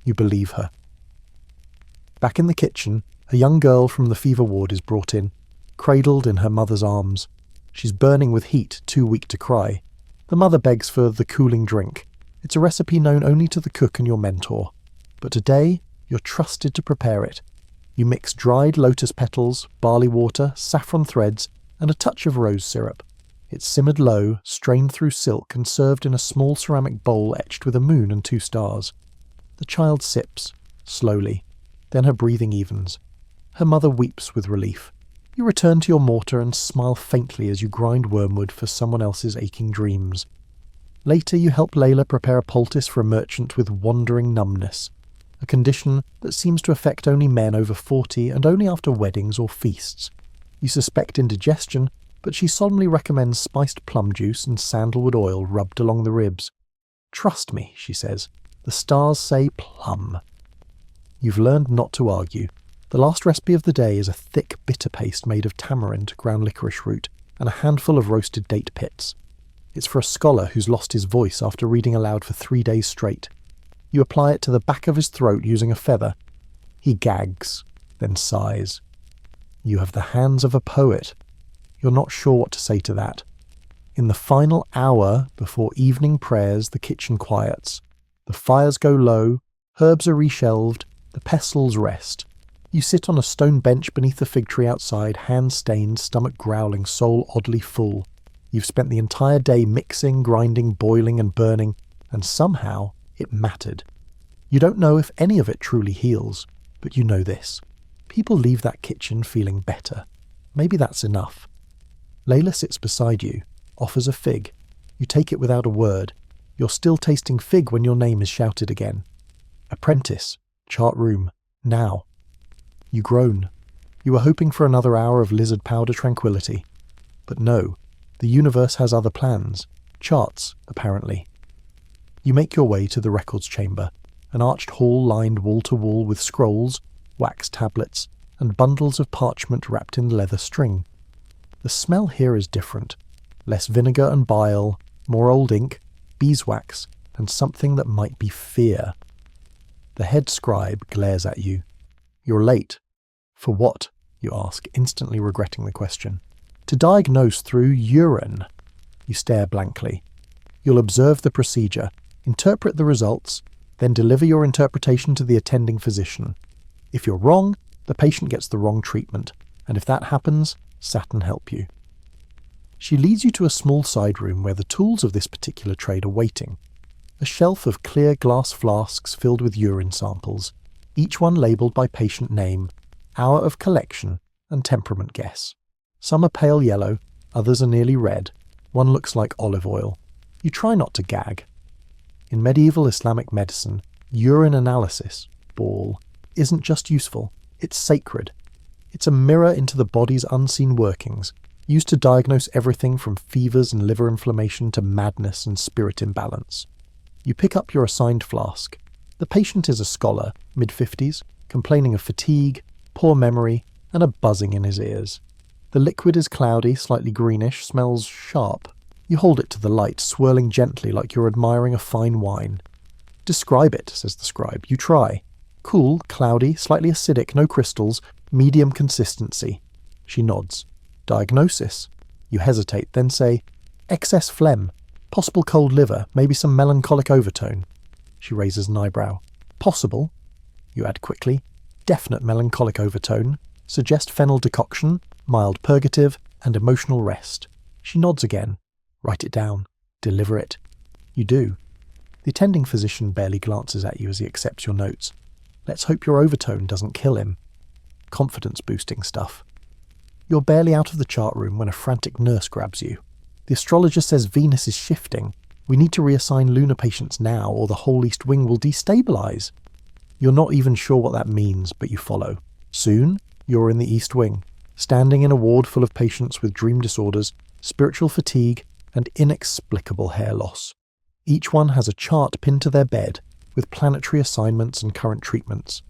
S1: You believe her. Back in the kitchen, a young girl from the fever ward is brought in, cradled in her mother's arms. She's burning with heat, too weak to cry. The mother begs for the cooling drink. It's a recipe known only to the cook and your mentor. But today, you're trusted to prepare it. You mix dried lotus petals, barley water, saffron threads, and a touch of rose syrup. It's simmered low, strained through silk, and served in a small ceramic bowl etched with a moon and 2 stars. The child sips, slowly. Then her breathing evens. Her mother weeps with relief. You return to your mortar and smile faintly as you grind wormwood for someone else's aching dreams. Later you help Layla prepare a poultice for a merchant with wandering numbness, a condition that seems to affect only men over 40 and only after weddings or feasts. You suspect indigestion, but she solemnly recommends spiced plum juice and sandalwood oil rubbed along the ribs. "Trust me," she says, "the stars say plum." You've learned not to argue. The last recipe of the day is a thick bitter paste made of tamarind, ground licorice root, and a handful of roasted date pits. It's for a scholar who's lost his voice after reading aloud for 3 days straight. You apply it to the back of his throat using a feather. He gags, then sighs. You have the hands of a poet. You're not sure what to say to that. In the final hour before evening prayers, the kitchen quiets. The fires go low, herbs are reshelved, the pestles rest. You sit on a stone bench beneath the fig tree outside, hands stained, stomach growling, soul oddly full. You've spent the entire day mixing, grinding, boiling and burning, and somehow it mattered. You don't know if any of it truly heals, but you know this. People leave that kitchen feeling better. Maybe that's enough. Layla sits beside you, offers a fig. You take it without a word. You're still tasting fig when your name is shouted again. Apprentice, chart room, now. You groan. You were hoping for another hour of lizard powder tranquility. But no, the universe has other plans. Charts, apparently. You make your way to the records chamber, an arched hall lined wall-to-wall with scrolls, wax tablets, and bundles of parchment wrapped in leather string. The smell here is different. Less vinegar and bile, more old ink, beeswax, and something that might be fear. The head scribe glares at you. You're late. For what? You ask, instantly regretting the question. To diagnose through urine. You stare blankly. You'll observe the procedure, interpret the results, then deliver your interpretation to the attending physician. If you're wrong, the patient gets the wrong treatment, and if that happens, Saturn help you. She leads you to a small side room where the tools of this particular trade are waiting. A shelf of clear glass flasks filled with urine samples, each one labelled by patient name, hour of collection, and temperament guess. Some are pale yellow, others are nearly red. One looks like olive oil. You try not to gag. In medieval Islamic medicine, urine analysis, ball, isn't just useful, it's sacred. It's a mirror into the body's unseen workings, used to diagnose everything from fevers and liver inflammation to madness and spirit imbalance. You pick up your assigned flask. The patient is a scholar, mid-50s, complaining of fatigue, poor memory, and a buzzing in his ears. The liquid is cloudy, slightly greenish, smells sharp. You hold it to the light, swirling gently like you're admiring a fine wine. "Describe it," says the scribe. You try. "Cool, cloudy, slightly acidic, no crystals, medium consistency." She nods. "Diagnosis?" You hesitate, then say, "Excess phlegm, possible cold liver, maybe some melancholic overtone." She raises an eyebrow. "Possible?" You add quickly, "Definite melancholic overtone. Suggest fennel decoction, mild purgative, and emotional rest." She nods again. "Write it down. Deliver it." You do. The attending physician barely glances at you as he accepts your notes. Let's hope your overtone doesn't kill him. Confidence-boosting stuff. You're barely out of the chart room when a frantic nurse grabs you. "The astrologer says Venus is shifting. We need to reassign lunar patients now or the whole East Wing will destabilize." You're not even sure what that means, but you follow. Soon, you're in the East Wing, standing in a ward full of patients with dream disorders, spiritual fatigue, and inexplicable hair loss. Each one has a chart pinned to their bed, with planetary assignments and current treatments.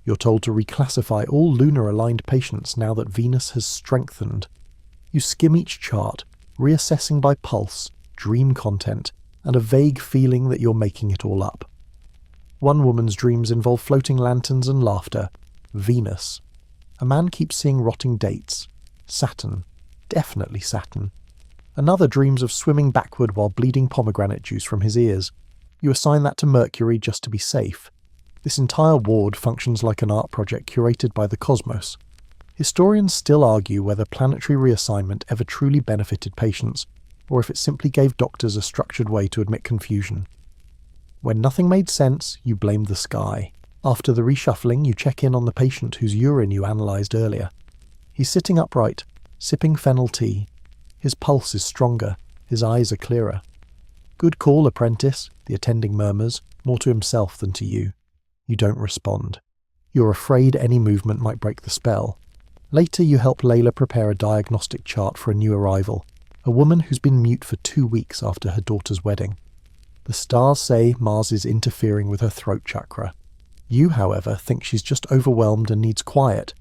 S1: You're told to reclassify all lunar-aligned patients now that Venus has strengthened. You skim each chart, reassessing by pulse, dream content, and a vague feeling that you're making it all up. One woman's dreams involve floating lanterns and laughter. Venus. A man keeps seeing rotting dates. Saturn. Definitely Saturn. Another dreams of swimming backward while bleeding pomegranate juice from his ears. You assign that to Mercury just to be safe. This entire ward functions like an art project curated by the cosmos. Historians still argue whether planetary reassignment ever truly benefited patients, or if it simply gave doctors a structured way to admit confusion. When nothing made sense, you blamed the sky. After the reshuffling, you check in on the patient whose urine you analysed earlier. He's sitting upright, sipping fennel tea. His pulse is stronger, his eyes are clearer. "Good call, apprentice," the attending murmurs, more to himself than to you. You don't respond. You're afraid any movement might break the spell. Later, you help Layla prepare a diagnostic chart for a new arrival, a woman who's been mute for 2 weeks after her daughter's wedding. The stars say Mars is interfering with her throat chakra. You, however, think she's just overwhelmed and needs quiet.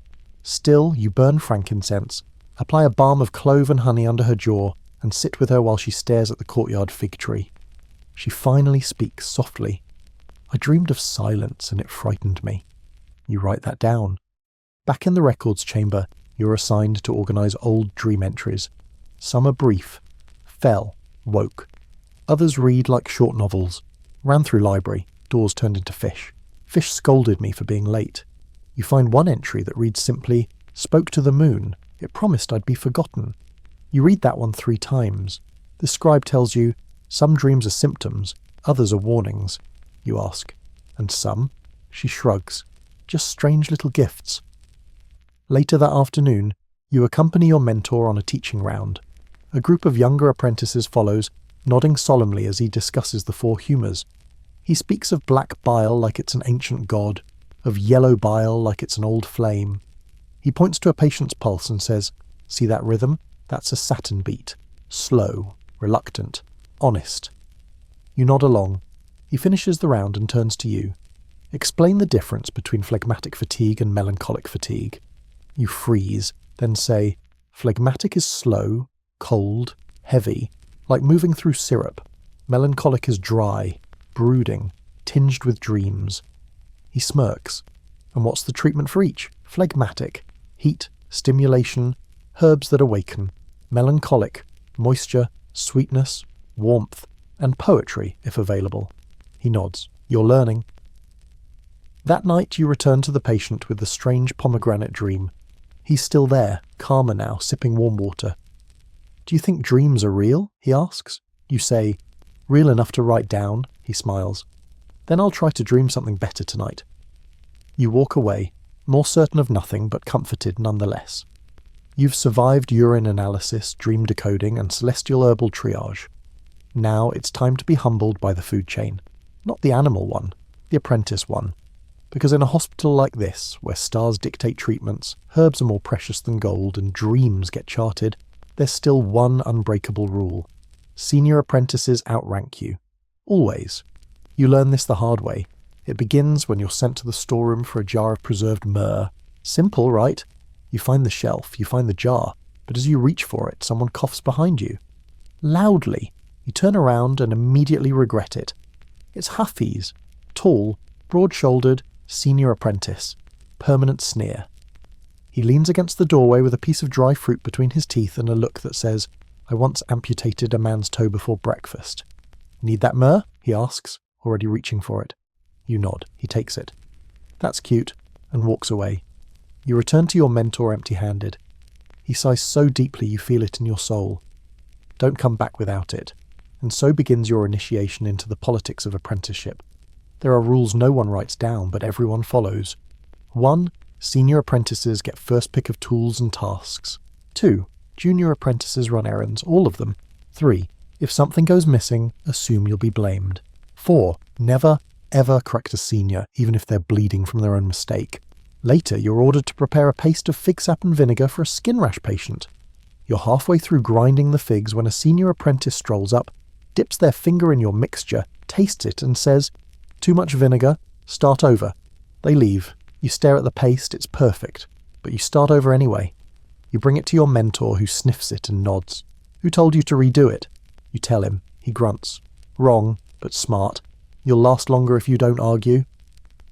S1: Still, you burn frankincense, apply a balm of clove and honey under her jaw, and sit with her while she stares at the courtyard fig tree. She finally speaks softly. "I dreamed of silence and it frightened me." You write that down. Back in the records chamber, you're assigned to organise old dream entries. Some are brief. Fell, woke. Others read like short novels. Ran through library, doors turned into fish. Fish scolded me for being late. You find one entry that reads simply, "Spoke to the moon. It promised I'd be forgotten." You read that one 3 times. The scribe tells you, some dreams are symptoms, others are warnings. You ask, "And some?" She shrugs. "Just strange little gifts." Later that afternoon, you accompany your mentor on a teaching round. A group of younger apprentices follows, nodding solemnly as he discusses the 4 humours. He speaks of black bile like it's an ancient god, of yellow bile like it's an old flame. He points to a patient's pulse and says, "See that rhythm? That's a Saturn beat. Slow, reluctant, honest." You nod along. He finishes the round and turns to you. "Explain the difference between phlegmatic fatigue and melancholic fatigue." You freeze, then say, "Phlegmatic is slow, cold, heavy, like moving through syrup. Melancholic is dry, brooding, tinged with dreams." He smirks. "And what's the treatment for each? Phlegmatic, heat, stimulation, herbs that awaken. Melancholic, moisture, sweetness, warmth, and poetry, if available." He nods. "You're learning." That night you return to the patient with the strange pomegranate dream. He's still there, calmer now, sipping warm water. "Do you think dreams are real?" he asks. You say, "Real enough to write down." He smiles. "Then I'll try to dream something better tonight." You walk away, more certain of nothing but comforted nonetheless. You've survived urine analysis, dream decoding, and celestial herbal triage. Now it's time to be humbled by the food chain. Not the animal one, the apprentice one. Because in a hospital like this, where stars dictate treatments, herbs are more precious than gold, and dreams get charted, there's still one unbreakable rule. Senior apprentices outrank you. Always. You learn this the hard way. It begins when you're sent to the storeroom for a jar of preserved myrrh. Simple, right? You find the shelf, you find the jar, but as you reach for it, someone coughs behind you. Loudly. You turn around and immediately regret it. It's Hafiz. Tall, broad-shouldered, senior apprentice. Permanent sneer. He leans against the doorway with a piece of dry fruit between his teeth and a look that says, "I once amputated a man's toe before breakfast." "Need that myrrh?" he asks, already reaching for it. You nod. He takes it. "That's cute," and walks away. You return to your mentor empty-handed. He sighs so deeply you feel it in your soul. Don't come back without it. And so begins your initiation into the politics of apprenticeship. There are rules no one writes down, but everyone follows. 1. Senior apprentices get first pick of tools and tasks. 2. Junior apprentices run errands, all of them. 3. If something goes missing, assume you'll be blamed. 4. Never, ever correct a senior, even if they're bleeding from their own mistake. Later, you're ordered to prepare a paste of fig sap and vinegar for a skin rash patient. You're halfway through grinding the figs when a senior apprentice strolls up, dips their finger in your mixture, tastes it and says, "Too much vinegar, start over." They leave. You stare at the paste, it's perfect. But you start over anyway. You bring it to your mentor who sniffs it and nods. "Who told you to redo it?" You tell him. He grunts. "Wrong, but smart. You'll last longer if you don't argue."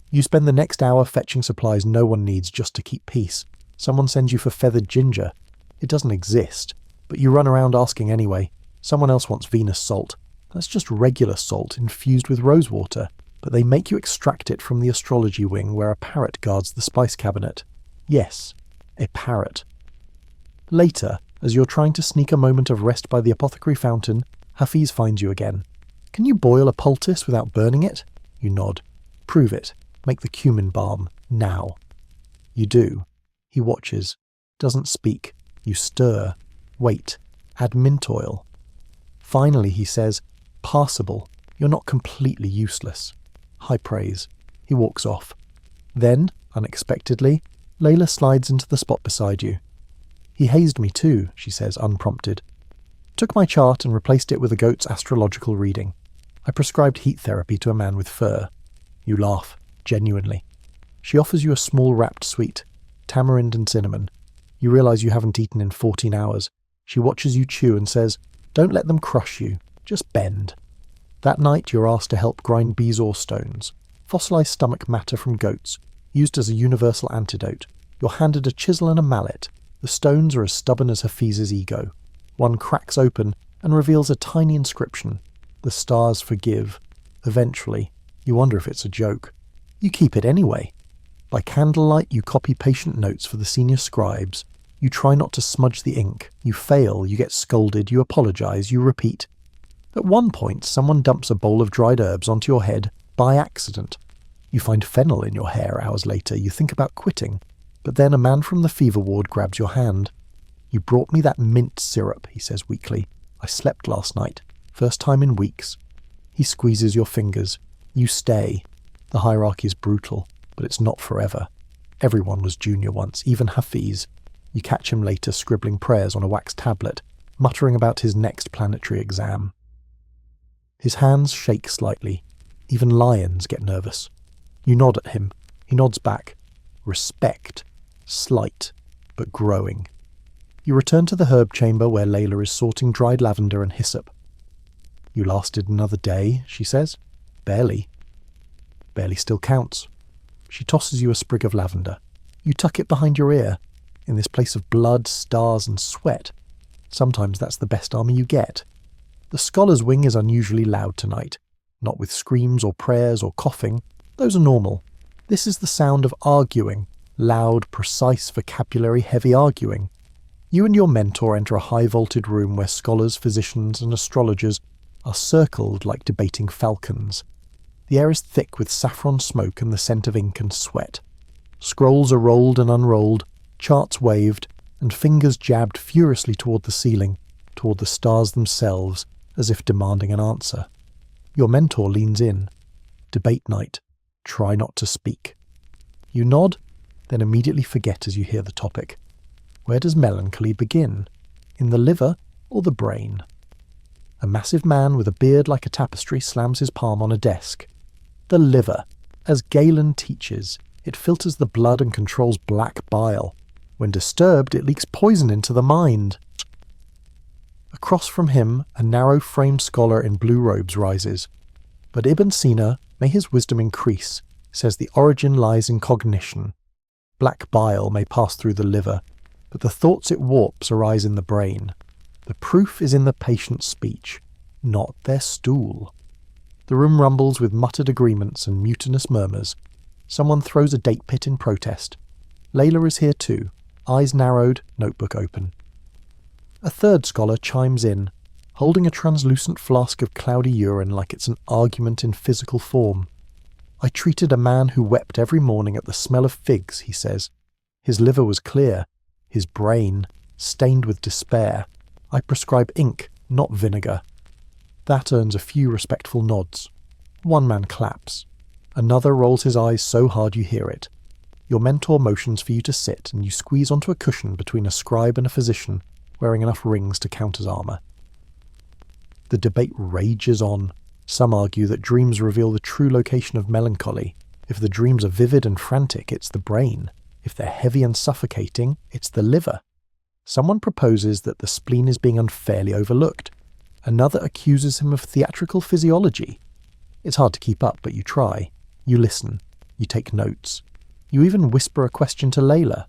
S1: You spend the next hour fetching supplies no one needs just to keep peace. Someone sends you for feathered ginger. It doesn't exist, but you run around asking anyway. Someone else wants Venus salt. That's just regular salt infused with rosewater, but they make you extract it from the astrology wing where a parrot guards the spice cabinet. Yes, a parrot. Later, As you're trying to sneak a moment of rest by the apothecary fountain, Hafiz finds you again. Can you boil a poultice without burning it? You nod. Prove it. Make the cumin balm. Now. You do. He watches. Doesn't speak. You stir. Wait. Add mint oil. Finally, he says, passable. You're not completely useless. High praise. He walks off. Then, unexpectedly, Layla slides into the spot beside you. He hazed me too, she says, unprompted. Took my chart and replaced it with a goat's astrological reading. I prescribed heat therapy to a man with fur. You laugh, genuinely. She offers you a small wrapped sweet, tamarind and cinnamon. You realise you haven't eaten in 14 hours. She watches you chew and says, don't let them crush you, just bend. That night you're asked to help grind bezoar stones, fossilised stomach matter from goats, used as a universal antidote. You're handed a chisel and a mallet. The stones are as stubborn as Hafiz's ego. One cracks open and reveals a tiny inscription. The stars forgive. Eventually, you wonder if it's a joke. You keep it anyway. By candlelight, you copy patient notes for the senior scribes. You try not to smudge the ink. You fail, you get scolded, you apologise, you repeat. At one point, someone dumps a bowl of dried herbs onto your head by accident. You find fennel in your hair hours later. You think about quitting. But then a man from the fever ward grabs your hand. You brought me that mint syrup, he says weakly. I slept last night. First time in weeks. He squeezes your fingers. You stay. The hierarchy is brutal, but it's not forever. Everyone was junior once, even Hafiz. You catch him later scribbling prayers on a wax tablet, muttering about his next planetary exam. His hands shake slightly. Even lions get nervous. You nod at him. He nods back. Respect. Slight, but growing. You return to the herb chamber where Layla is sorting dried lavender and hyssop. You lasted another day, she says. Barely. Barely still counts. She tosses you a sprig of lavender. You tuck it behind your ear. In this place of blood, stars and sweat, sometimes that's the best armour you get. The scholar's wing is unusually loud tonight. Not with screams or prayers or coughing. Those are normal. This is the sound of arguing. Loud, precise vocabulary, heavy arguing. You and your mentor enter a high-vaulted room where scholars, physicians and astrologers are circled like debating falcons. The air is thick with saffron smoke and the scent of ink and sweat. Scrolls are rolled and unrolled, charts waved, and fingers jabbed furiously toward the ceiling, toward the stars themselves, as if demanding an answer. Your mentor leans in. Debate night. Try not to speak. You nod, then immediately forget as you hear the topic. Where does melancholy begin? In the liver or the brain? A massive man with a beard like a tapestry slams his palm on a desk. The liver. As Galen teaches, it filters the blood and controls black bile. When disturbed, it leaks poison into the mind. Across from him, a narrow-framed scholar in blue robes rises. But Ibn Sina, may his wisdom increase, says the origin lies in cognition. Black bile may pass through the liver, but the thoughts it warps arise in the brain. The proof is in the patient's speech, not their stool. The room rumbles with muttered agreements and mutinous murmurs. Someone throws a date pit in protest. Layla is here too, eyes narrowed, notebook open. A third scholar chimes in, holding a translucent flask of cloudy urine like it's an argument in physical form. I treated a man who wept every morning at the smell of figs, he says. His liver was clear, his brain stained with despair. I prescribe ink, not vinegar. That earns a few respectful nods. One man claps. Another rolls his eyes so hard you hear it. Your mentor motions for you to sit, and you squeeze onto a cushion between a scribe and a physician, wearing enough rings to count as armour. The debate rages on. Some argue that dreams reveal the true location of melancholy. If the dreams are vivid and frantic, it's the brain. If they're heavy and suffocating, it's the liver. Someone proposes that the spleen is being unfairly overlooked. Another accuses him of theatrical physiology. It's hard to keep up, but you try. You listen. You take notes. You even whisper a question to Layla.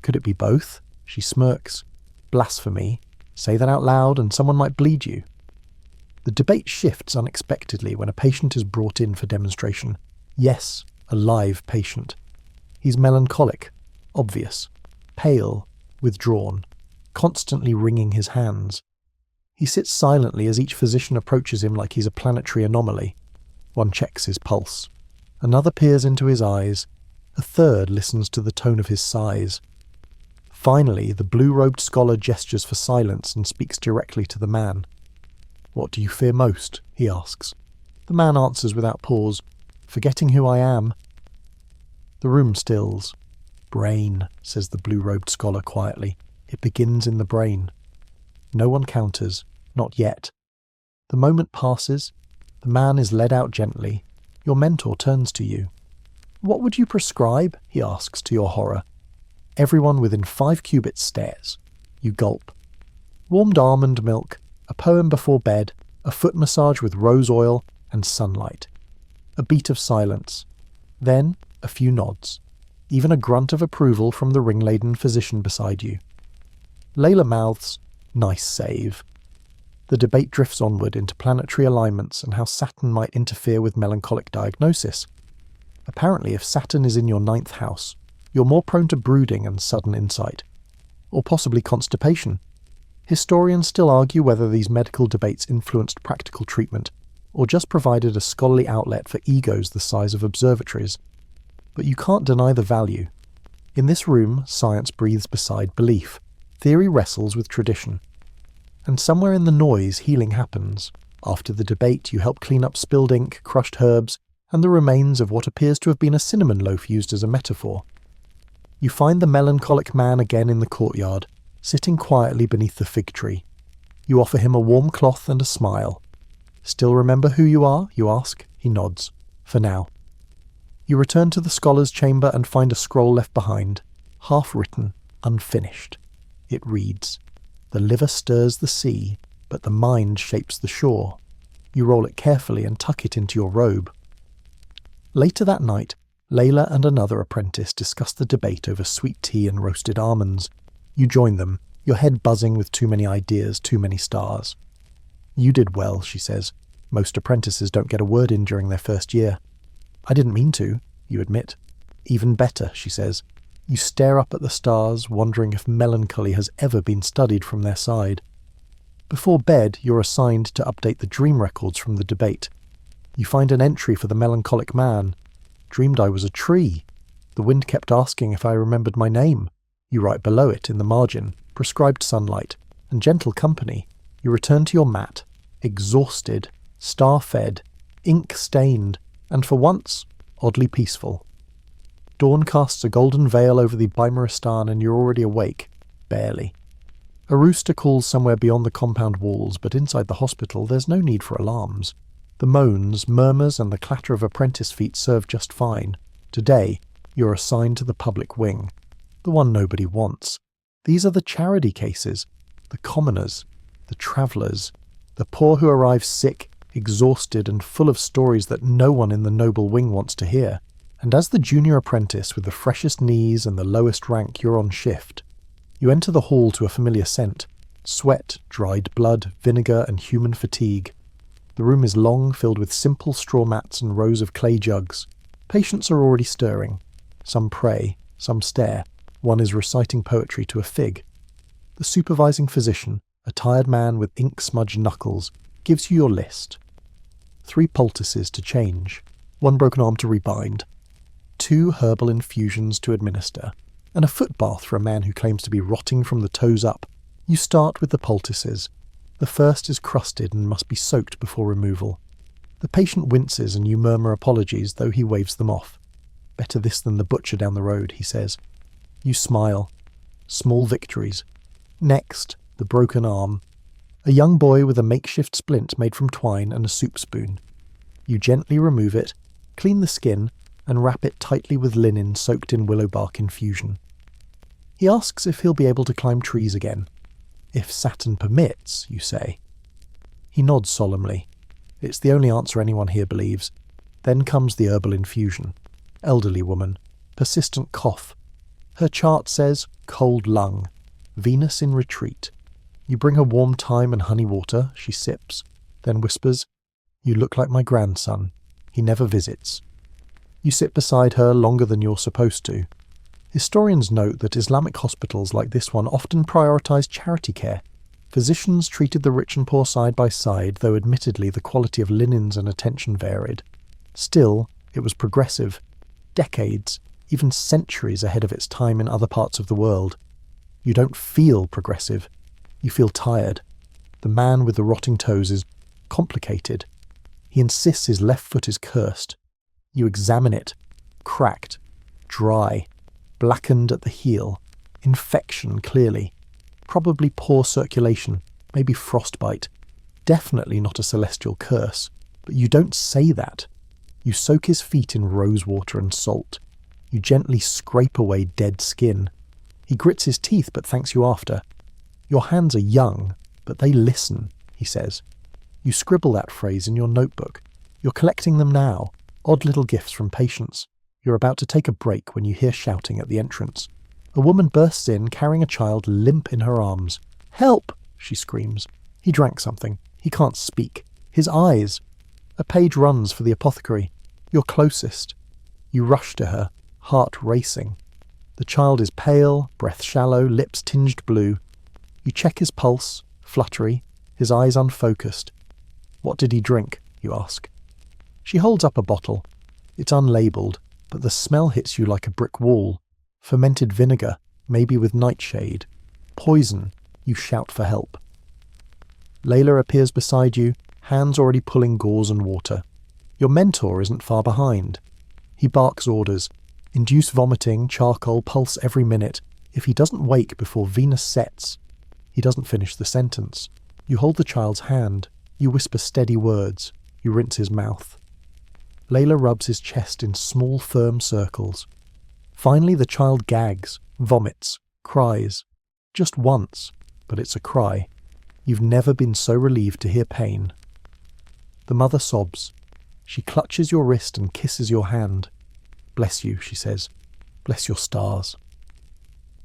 S1: Could it be both? She smirks. Blasphemy. Say that out loud and someone might bleed you. The debate shifts unexpectedly when a patient is brought in for demonstration. Yes, a live patient. He's melancholic, obvious, pale, withdrawn, constantly wringing his hands. He sits silently as each physician approaches him like he's a planetary anomaly. One checks his pulse. Another peers into his eyes. A third listens to the tone of his sighs. Finally, the blue-robed scholar gestures for silence and speaks directly to the man. "What do you fear most?" he asks. The man answers without pause, "Forgetting who I am." The room stills. "Brain," says the blue-robed scholar quietly. "It begins in the brain." No one counters, not yet. The moment passes. The man is led out gently. Your mentor turns to you. "What would you prescribe?" he asks to your horror. Everyone within 5 cubits stares. You gulp. Warmed almond milk, a poem before bed, a foot massage with rose oil, and sunlight. A beat of silence. Then a few nods. Even a grunt of approval from the ring-laden physician beside you. Layla mouths, "Nice save." The debate drifts onward into planetary alignments and how Saturn might interfere with melancholic diagnosis. Apparently, if Saturn is in your 9th house, you're more prone to brooding and sudden insight. Or possibly constipation. Historians still argue whether these medical debates influenced practical treatment, or just provided a scholarly outlet for egos the size of observatories. But you can't deny the value. In this room, science breathes beside belief. Theory wrestles with tradition. And somewhere in the noise, healing happens. After the debate, you help clean up spilled ink, crushed herbs, and the remains of what appears to have been a cinnamon loaf used as a metaphor. You find the melancholic man again in the courtyard, sitting quietly beneath the fig tree. You offer him a warm cloth and a smile. "Still remember who you are?" you ask. He nods. "For now." You return to the scholar's chamber and find a scroll left behind, half-written, unfinished. It reads, "The liver stirs the sea, but the mind shapes the shore." You roll it carefully and tuck it into your robe. Later that night, Layla and another apprentice discuss the debate over sweet tea and roasted almonds. You join them, your head buzzing with too many ideas, too many stars. "You did well," she says. "Most apprentices don't get a word in during their first year." "I didn't mean to," you admit. "Even better," she says. You stare up at the stars, wondering if melancholy has ever been studied from their side. Before bed, you're assigned to update the dream records from the debate. You find an entry for the melancholic man. "Dreamed I was a tree. The wind kept asking if I remembered my name." You write below it, in the margin, "Prescribed sunlight," and "gentle company." You return to your mat, exhausted, star-fed, ink-stained, and for once, oddly peaceful. Dawn casts a golden veil over the Bimaristan and you're already awake, barely. A rooster calls somewhere beyond the compound walls, but inside the hospital there's no need for alarms. The moans, murmurs, and the clatter of apprentice feet serve just fine. Today, you're assigned to the public wing, the one nobody wants. These are the charity cases, the commoners, the travellers, the poor who arrive sick, exhausted, and full of stories that no one in the noble wing wants to hear. And as the junior apprentice with the freshest knees and the lowest rank, you're on shift. You enter the hall to a familiar scent: sweat, dried blood, vinegar, and human fatigue. The room is long, filled with simple straw mats and rows of clay jugs. Patients are already stirring. Some pray, some stare. One is reciting poetry to a fig. The supervising physician, a tired man with ink-smudged knuckles, gives you your list. 3 poultices to change, 1 broken arm to rebind, 2 herbal infusions to administer, and a foot bath for a man who claims to be rotting from the toes up. You start with the poultices. The first is crusted and must be soaked before removal. The patient winces and you murmur apologies, though he waves them off. "Better this than the butcher down the road," he says. You smile. Small victories. Next, the broken arm. A young boy with a makeshift splint made from twine and a soup spoon. You gently remove it, clean the skin, and wrap it tightly with linen soaked in willow bark infusion. He asks if he'll be able to climb trees again. "If Saturn permits," you say. He nods solemnly. It's the only answer anyone here believes. Then comes the herbal infusion. Elderly woman. Persistent cough. Her chart says cold lung. Venus in retreat. You bring her warm thyme and honey water. She sips, then whispers, "You look like my grandson. He never visits." You sit beside her longer than you're supposed to. Historians note that Islamic hospitals like this one often prioritised charity care. Physicians treated the rich and poor side by side, though admittedly the quality of linens and attention varied. Still, it was progressive, decades, even centuries ahead of its time in other parts of the world. You don't feel progressive, you feel tired. The man with the rotting toes is complicated. He insists his left foot is cursed. You examine it, cracked, dry, blackened at the heel, infection clearly, probably poor circulation, maybe frostbite, definitely not a celestial curse, but you don't say that. You soak his feet in rose water and salt. You gently scrape away dead skin. He grits his teeth but thanks you after. Your hands are young, but they listen, he says. You scribble that phrase in your notebook. You're collecting them now, odd little gifts from patients. You're about to take a break when you hear shouting at the entrance. A woman bursts in, carrying a child limp in her arms. "Help!" she screams. He drank something. He can't speak. His eyes. A page runs for the apothecary. You're closest. You rush to her, heart racing. The child is pale, breath shallow, lips tinged blue. You check his pulse, fluttery, his eyes unfocused. "What did he drink?" you ask. She holds up a bottle. It's unlabelled, but the smell hits you like a brick wall. Fermented vinegar, maybe with nightshade. Poison, you shout for help. Layla appears beside you, hands already pulling gauze and water. Your mentor isn't far behind. He barks orders. Induce vomiting, charcoal, pulse every minute. If he doesn't wake before Venus sets. He doesn't finish the sentence. You hold the child's hand. You whisper steady words. You rinse his mouth. Layla rubs his chest in small, firm circles. Finally, the child gags, vomits, cries. Just once, but it's a cry. You've never been so relieved to hear pain. The mother sobs. She clutches your wrist and kisses your hand. "Bless you," she says. "Bless your stars."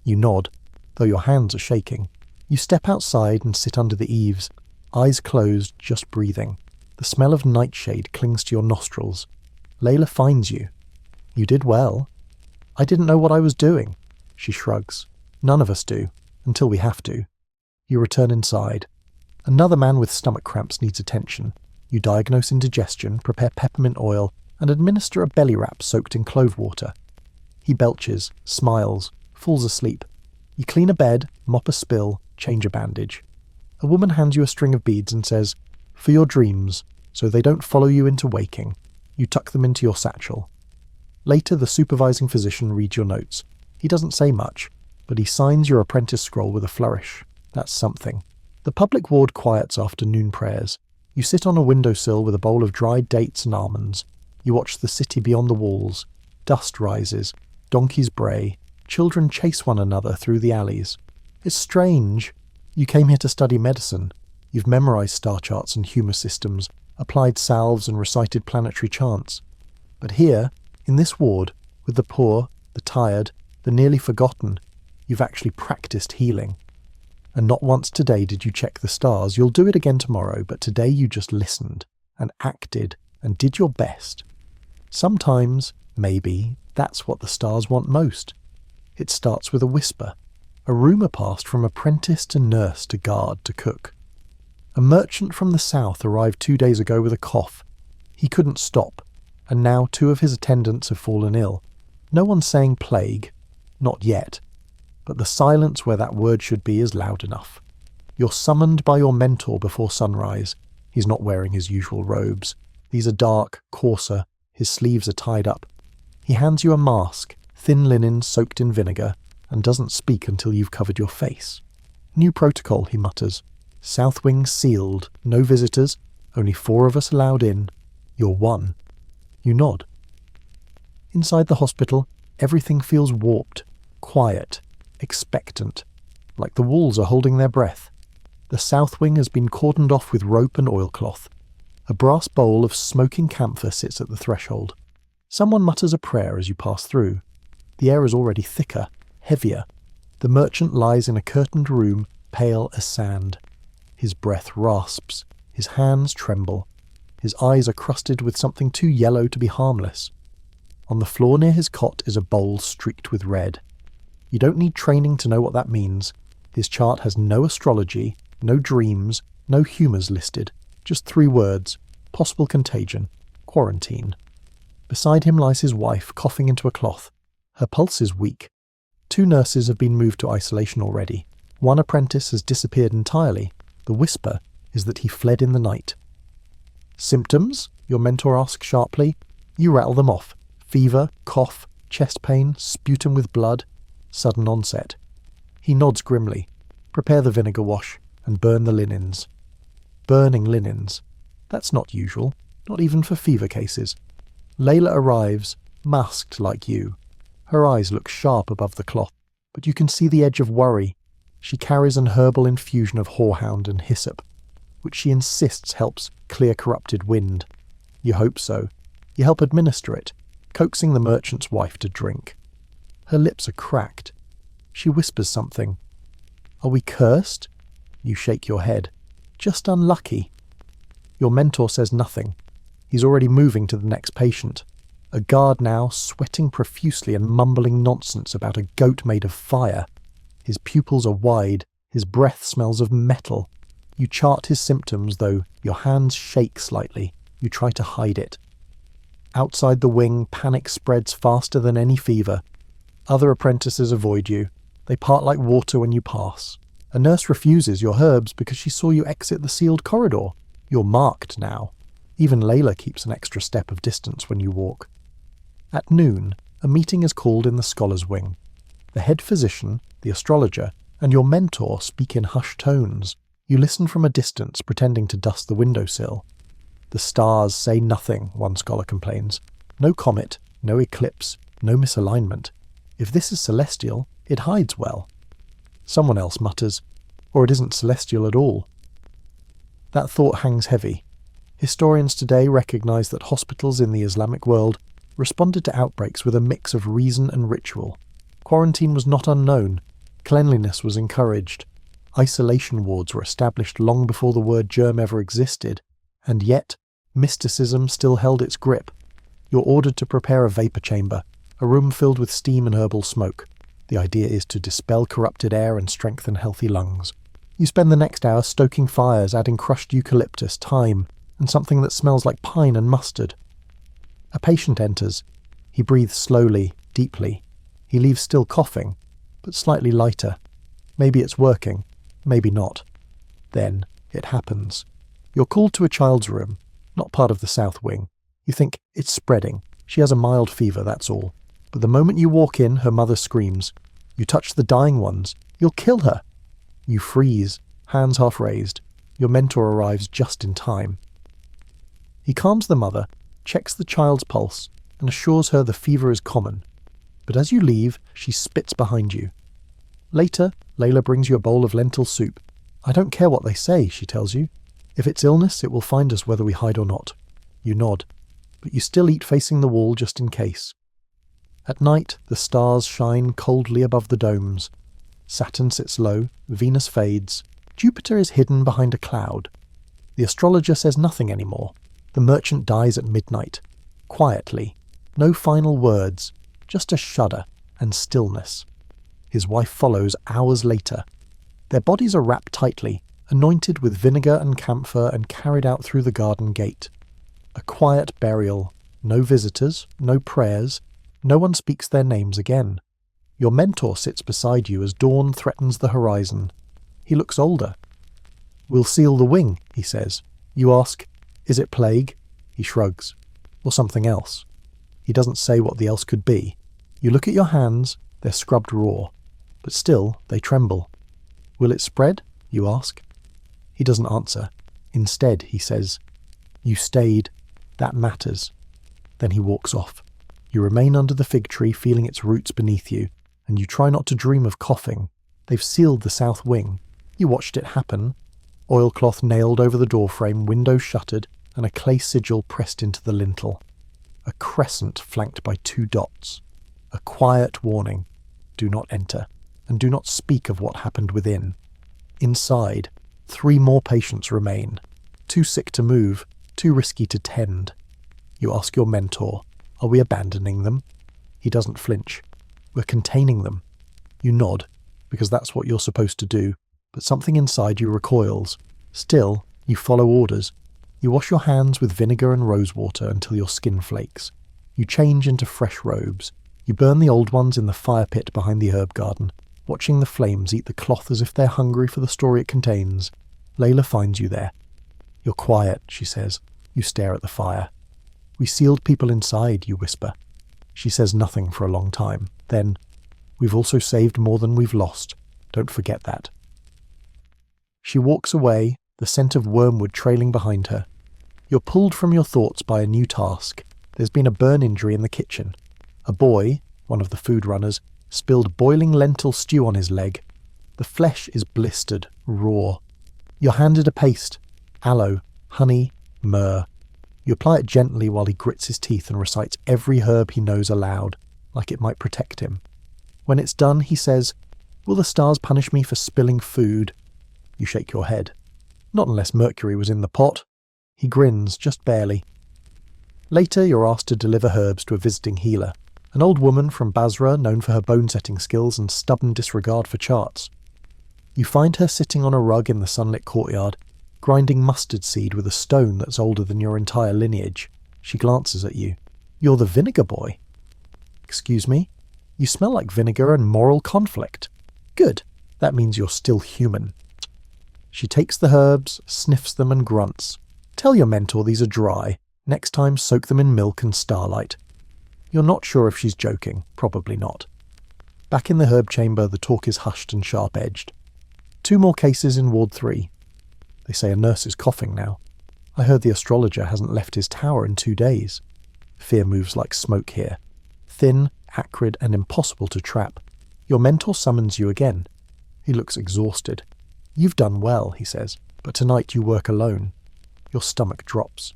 S1: You nod, though your hands are shaking. You step outside and sit under the eaves, eyes closed, just breathing. The smell of nightshade clings to your nostrils. Layla finds you. "You did well." "I didn't know what I was doing." She shrugs. "None of us do, until we have to." You return inside. Another man with stomach cramps needs attention. You diagnose indigestion, prepare peppermint oil, and administer a belly wrap soaked in clove water. He belches, smiles, falls asleep. You clean a bed, mop a spill, change a bandage. A woman hands you a string of beads and says, "For your dreams, so they don't follow you into waking." You tuck them into your satchel. Later, the supervising physician reads your notes. He doesn't say much, but he signs your apprentice scroll with a flourish. That's something. The public ward quiets after noon prayers. You sit on a windowsill with a bowl of dried dates and almonds. You watch the city beyond the walls. Dust rises. Donkeys bray. Children chase one another through the alleys. It's strange. You came here to study medicine. You've memorized star charts and humour systems, applied salves and recited planetary chants. But here, in this ward, with the poor, the tired, the nearly forgotten, you've actually practiced healing. And not once today did you check the stars. You'll do it again tomorrow, but today you just listened and acted and did your best. Sometimes, maybe, that's what the stars want most. It starts with a whisper. A rumour passed from apprentice to nurse to guard to cook. A merchant from the south arrived 2 days ago with a cough. He couldn't stop, and now 2 of his attendants have fallen ill. No one's saying plague. Not yet. But the silence where that word should be is loud enough. You're summoned by your mentor before sunrise. He's not wearing his usual robes. These are dark, coarser. His sleeves are tied up. He hands you a mask, thin linen soaked in vinegar, and doesn't speak until you've covered your face. "New protocol," he mutters. "South wing sealed. No visitors. Only 4 of us allowed in. You're one." You nod. Inside the hospital, everything feels warped, quiet, expectant, like the walls are holding their breath. The south wing has been cordoned off with rope and oilcloth. A brass bowl of smoking camphor sits at the threshold. Someone mutters a prayer as you pass through. The air is already thicker, heavier. The merchant lies in a curtained room, pale as sand. His breath rasps. His hands tremble. His eyes are crusted with something too yellow to be harmless. On the floor near his cot is a bowl streaked with red. You don't need training to know what that means. His chart has no astrology, no dreams, no humours listed. Just 3 words: possible contagion, quarantine. Beside him lies his wife, coughing into a cloth. Her pulse is weak. 2 nurses have been moved to isolation already. 1 apprentice has disappeared entirely. The whisper is that he fled in the night. Symptoms? Your mentor asks sharply. You rattle them off. Fever, cough, chest pain, sputum with blood, sudden onset. He nods grimly. Prepare the vinegar wash and burn the linens. Burning linens. That's not usual, not even for fever cases. Layla arrives, masked like you. Her eyes look sharp above the cloth, but you can see the edge of worry. She carries an herbal infusion of horehound and hyssop, which she insists helps clear corrupted wind. You hope so. You help administer it, coaxing the merchant's wife to drink. Her lips are cracked. She whispers something. Are we cursed? You shake your head. Just unlucky. Your mentor says nothing. He's already moving to the next patient. A guard now, sweating profusely and mumbling nonsense about a goat made of fire. His pupils are wide. His breath smells of metal. You chart his symptoms, though your hands shake slightly. You try to hide it. Outside the wing, panic spreads faster than any fever. Other apprentices avoid you. They part like water when you pass. A nurse refuses your herbs because she saw you exit the sealed corridor. You're marked now. Even Layla keeps an extra step of distance when you walk. At noon, a meeting is called in the scholars' wing. The head physician, the astrologer, and your mentor speak in hushed tones. You listen from a distance, pretending to dust the windowsill. The stars say nothing, one scholar complains. No comet, no eclipse, no misalignment. If this is celestial, it hides well. Someone else mutters, or it isn't celestial at all. That thought hangs heavy. Historians today recognise that hospitals in the Islamic world responded to outbreaks with a mix of reason and ritual. Quarantine was not unknown. Cleanliness was encouraged. Isolation wards were established long before the word germ ever existed. And yet, mysticism still held its grip. You're ordered to prepare a vapour chamber, a room filled with steam and herbal smoke. The idea is to dispel corrupted air and strengthen healthy lungs. You spend the next hour stoking fires, adding crushed eucalyptus, thyme, and something that smells like pine and mustard. A patient enters. He breathes slowly, deeply. He leaves still coughing, but slightly lighter. Maybe it's working, maybe not. Then it happens. You're called to a child's room, not part of the south wing. You think, it's spreading. She has a mild fever, that's all. But the moment you walk in, her mother screams. You touch the dying ones. You'll kill her. You freeze, hands half raised. Your mentor arrives just in time. He calms the mother, checks the child's pulse, and assures her the fever is common. But as you leave, she spits behind you. Later, Layla brings you a bowl of lentil soup. I don't care what they say, she tells you. If it's illness, it will find us whether we hide or not. You nod, but you still eat facing the wall just in case. At night, the stars shine coldly above the domes. Saturn sits low, Venus fades, Jupiter is hidden behind a cloud. The astrologer says nothing anymore. The merchant dies at midnight. Quietly. No final words, just a shudder and stillness. His wife follows hours later. Their bodies are wrapped tightly, anointed with vinegar and camphor and carried out through the garden gate. A quiet burial. No visitors, no prayers. No one speaks their names again. Your mentor sits beside you as dawn threatens the horizon. He looks older. We'll seal the wing, he says. You ask, is it plague? He shrugs. Or something else. He doesn't say what the else could be. You look at your hands, they're scrubbed raw. But still, they tremble. Will it spread? You ask. He doesn't answer. Instead, he says, you stayed. That matters. Then he walks off. You remain under the fig tree, feeling its roots beneath you, and you try not to dream of coughing. They've sealed the south wing. You watched it happen. Oilcloth nailed over the doorframe, windows shuttered, and a clay sigil pressed into the lintel. A crescent flanked by 2 dots. A quiet warning. Do not enter, and do not speak of what happened within. Inside, 3 more patients remain. Too sick to move, too risky to tend. You ask your mentor, are we abandoning them? He doesn't flinch. We're containing them. You nod, because that's what you're supposed to do, but something inside you recoils. Still, you follow orders. You wash your hands with vinegar and rosewater until your skin flakes. You change into fresh robes. You burn the old ones in the fire pit behind the herb garden, watching the flames eat the cloth as if they're hungry for the story it contains. Layla finds you there. You're quiet, she says. You stare at the fire. We sealed people inside, you whisper. She says nothing for a long time. Then, we've also saved more than we've lost. Don't forget that. She walks away, the scent of wormwood trailing behind her. You're pulled from your thoughts by a new task. There's been a burn injury in the kitchen. A boy, one of the food runners, spilled boiling lentil stew on his leg. The flesh is blistered, raw. You're handed a paste. Aloe, honey, myrrh. You apply it gently while he grits his teeth and recites every herb he knows aloud, like it might protect him. When it's done, he says, "Will the stars punish me for spilling food?" You shake your head. Not unless Mercury was in the pot. He grins, just barely. Later, you're asked to deliver herbs to a visiting healer, an old woman from Basra known for her bone-setting skills and stubborn disregard for charts. You find her sitting on a rug in the sunlit courtyard, grinding mustard seed with a stone that's older than your entire lineage. She glances at you. You're the vinegar boy. Excuse me? You smell like vinegar and moral conflict. Good. That means you're still human. She takes the herbs, sniffs them and grunts. Tell your mentor these are dry. Next time soak them in milk and starlight. You're not sure if she's joking. Probably not. Back in the herb chamber, the talk is hushed and sharp-edged. 2 more cases in Ward 3. They say a nurse is coughing now. I heard the astrologer hasn't left his tower in 2 days. Fear moves like smoke here. Thin, acrid, and impossible to trap. Your mentor summons you again. He looks exhausted. You've done well, he says, but tonight you work alone. Your stomach drops.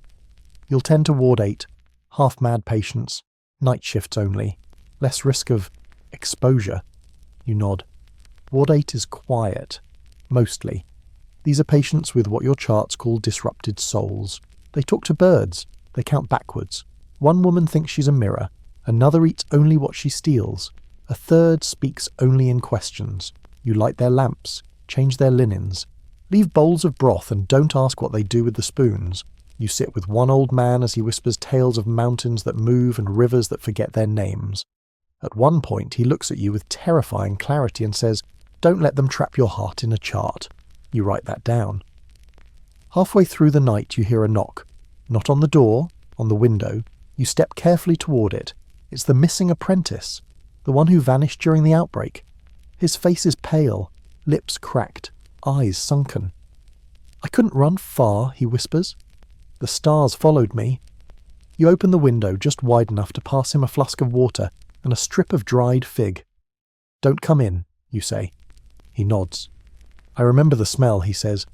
S1: You'll tend to Ward 8. Half-mad patients. Night shifts only. Less risk of exposure. You nod. Ward 8 is quiet. Mostly. These are patients with what your charts call disrupted souls. They talk to birds. They count backwards. One woman thinks she's a mirror. Another eats only what she steals. A third speaks only in questions. You light their lamps. Change their linens. Leave bowls of broth and don't ask what they do with the spoons. You sit with one old man as he whispers tales of mountains that move and rivers that forget their names. At one point he looks at you with terrifying clarity and says, "Don't let them trap your heart in a chart." You write that down. Halfway through the night you hear a knock. Not on the door, on the window. You step carefully toward it. It's the missing apprentice, the one who vanished during the outbreak. His face is pale, lips cracked, eyes sunken. "I couldn't run far," he whispers. "The stars followed me." You open the window just wide enough to pass him a flask of water and a strip of dried fig. "Don't come in," you say. He nods. "I remember the smell," he says,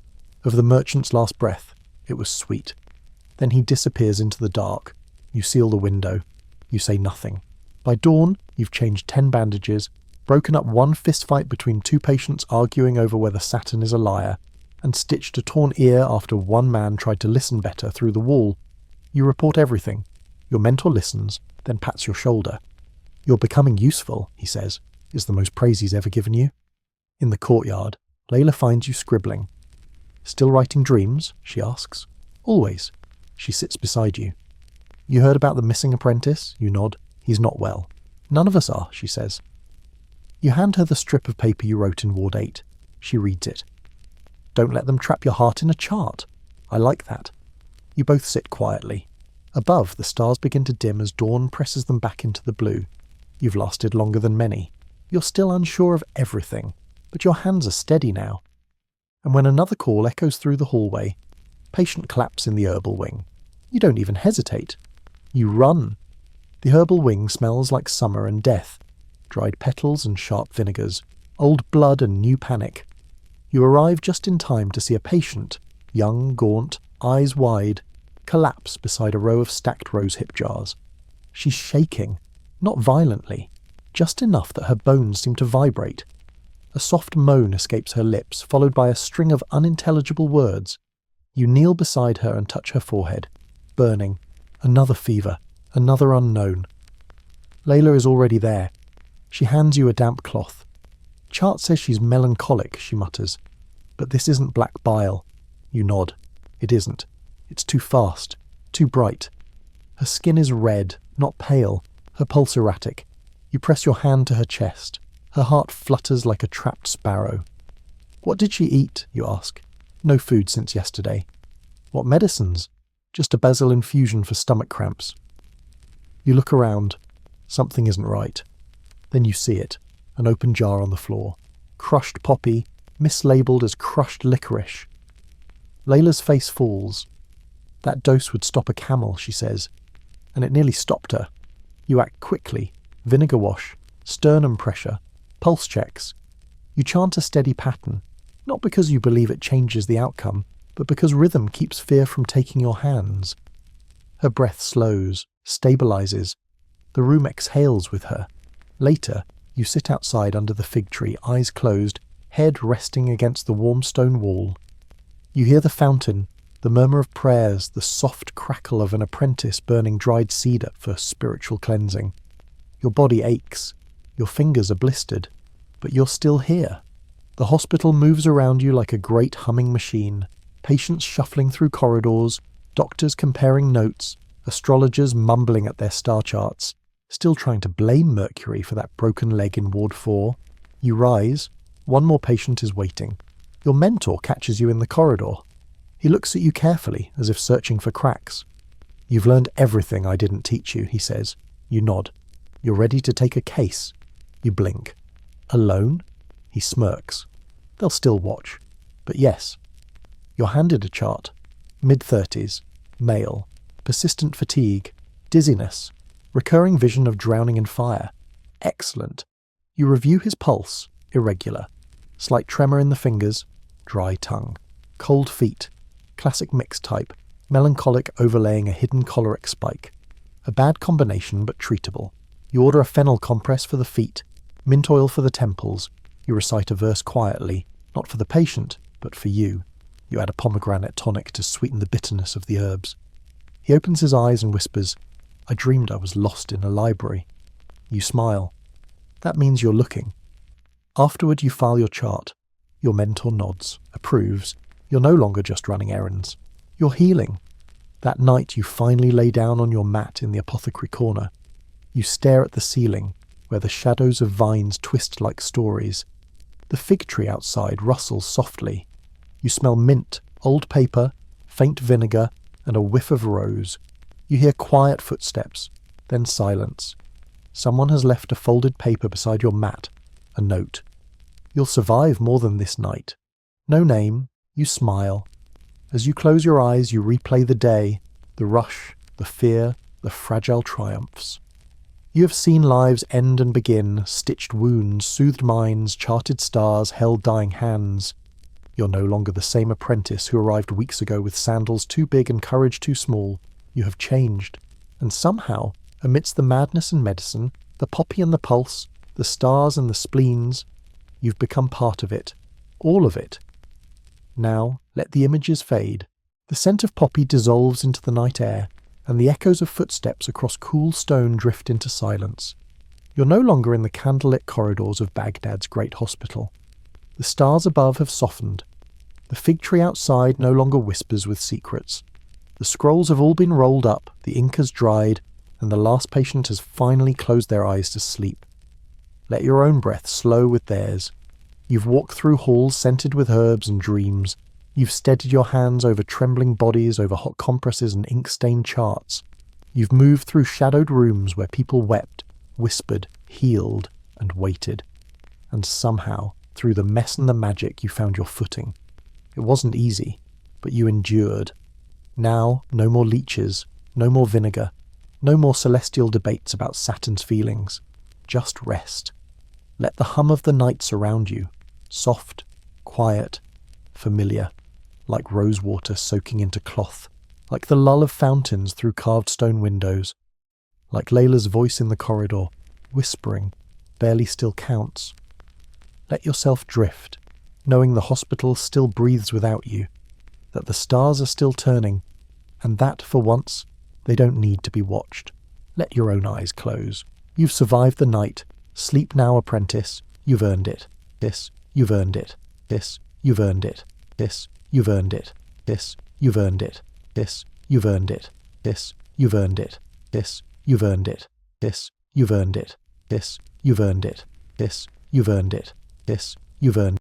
S1: "of the merchant's last breath. It was sweet." Then he disappears into the dark. You seal the window. You say nothing. By dawn, you've changed 10 bandages, broken up one fistfight between 2 patients arguing over whether Saturn is a liar, and stitched a torn ear after one man tried to listen better through the wall. You report everything. Your mentor listens, then pats your shoulder. "You're becoming useful," he says, is the most praise he's ever given you. In the courtyard, Layla finds you scribbling. "Still writing dreams?" she asks. "Always." She sits beside you. "You heard about the missing apprentice?" You nod. "He's not well." "None of us are," she says. You hand her the strip of paper you wrote in Ward 8. She reads it. "Don't let them trap your heart in a chart." "I like that." You both sit quietly. Above, the stars begin to dim as dawn presses them back into the blue. You've lasted longer than many. You're still unsure of everything, but your hands are steady now. And when another call echoes through the hallway, patient claps in the herbal wing. You don't even hesitate. You run. The herbal wing smells like summer and death, dried petals and sharp vinegars, old blood and new panic. You arrive just in time to see a patient, young, gaunt, eyes wide, collapse beside a row of stacked rosehip jars. She's shaking, not violently, just enough that her bones seem to vibrate. A soft moan escapes her lips, followed by a string of unintelligible words. You kneel beside her and touch her forehead. Burning. Another fever. Another unknown. Layla is already there. She hands you a damp cloth. Chart says she's melancholic, she mutters. But this isn't black bile. You nod. It isn't. It's too fast. Too bright. Her skin is red, not pale. Her pulse erratic. You press your hand to her chest. Her heart flutters like a trapped sparrow. What did she eat, you ask? No food since yesterday. What medicines? Just a basil infusion for stomach cramps. You look around. Something isn't right. Then you see it. An open jar on the floor. Crushed poppy, mislabeled as crushed licorice. Layla's face falls. That dose would stop a camel, she says. And it nearly stopped her. You act quickly. Vinegar wash. Sternum pressure. Pulse checks. You chant a steady pattern. Not because you believe it changes the outcome, but because rhythm keeps fear from taking your hands. Her breath slows, stabilizes. The room exhales with her. Later, you sit outside under the fig tree, eyes closed, head resting against the warm stone wall. You hear the fountain, the murmur of prayers, the soft crackle of an apprentice burning dried cedar for spiritual cleansing. Your body aches. Your fingers are blistered. But you're still here. The hospital moves around you like a great humming machine. Patients shuffling through corridors, doctors comparing notes, astrologers mumbling at their star charts, still trying to blame Mercury for that broken leg in Ward 4. You rise. One more patient is waiting. Your mentor catches you in the corridor. He looks at you carefully, as if searching for cracks. You've learned everything I didn't teach you, he says. You nod. You're ready to take a case. You blink. Alone? He smirks. They'll still watch. But yes. You're handed a chart. Mid-30s. Male. Persistent fatigue. Dizziness. Recurring vision of drowning in fire. Excellent. You review his pulse. Irregular. Slight tremor in the fingers. Dry tongue. Cold feet. Classic mixed type. Melancholic overlaying a hidden choleric spike. A bad combination, but treatable. You order a fennel compress for the feet. Mint oil for the temples. You recite a verse quietly, not for the patient, but for you. You add a pomegranate tonic to sweeten the bitterness of the herbs. He opens his eyes and whispers, I dreamed I was lost in a library. You smile. That means you're looking. Afterward, you file your chart. Your mentor nods, approves. You're no longer just running errands. You're healing. That night, you finally lay down on your mat in the apothecary corner. You stare at the ceiling, where the shadows of vines twist like stories. The fig tree outside rustles softly. You smell mint, old paper, faint vinegar, and a whiff of rose. You hear quiet footsteps, then silence. Someone has left a folded paper beside your mat, a note. You'll survive more than this night. No name, you smile. As you close your eyes, you replay the day, the rush, the fear, the fragile triumphs. You have seen lives end and begin, stitched wounds, soothed minds, charted stars, held dying hands. You're no longer the same apprentice who arrived weeks ago with sandals too big and courage too small. You have changed. And somehow, amidst the madness and medicine, the poppy and the pulse, the stars and the spleens, you've become part of it. All of it. Now, let the images fade. The scent of poppy dissolves into the night air, and the echoes of footsteps across cool stone drift into silence. You're no longer in the candlelit corridors of Baghdad's great hospital. The stars above have softened. The fig tree outside no longer whispers with secrets. The scrolls have all been rolled up, the ink has dried, and the last patient has finally closed their eyes to sleep. Let your own breath slow with theirs. You've walked through halls scented with herbs and dreams. You've steadied your hands over trembling bodies, over hot compresses and ink-stained charts. You've moved through shadowed rooms where people wept, whispered, healed, and waited. And somehow, through the mess and the magic, you found your footing. It wasn't easy, but you endured. Now, no more leeches, no more vinegar, no more celestial debates about Saturn's feelings. Just rest. Let the hum of the night surround you, soft, quiet, familiar. Like rose water soaking into cloth, like the lull of fountains through carved stone windows, like Layla's voice in the corridor, whispering, barely still counts. Let yourself drift, knowing the hospital still breathes without you, that the stars are still turning, and that, for once, they don't need to be watched. Let your own eyes close. You've survived the night. Sleep now, apprentice. You've earned it. This, you've earned it. This, you've earned it. This, you've earned it. This, you've earned it. This, you've earned it. This, you've earned it. This, you've earned it. This, you've earned it. This, you've earned it. This, you've earned it. This, you've earned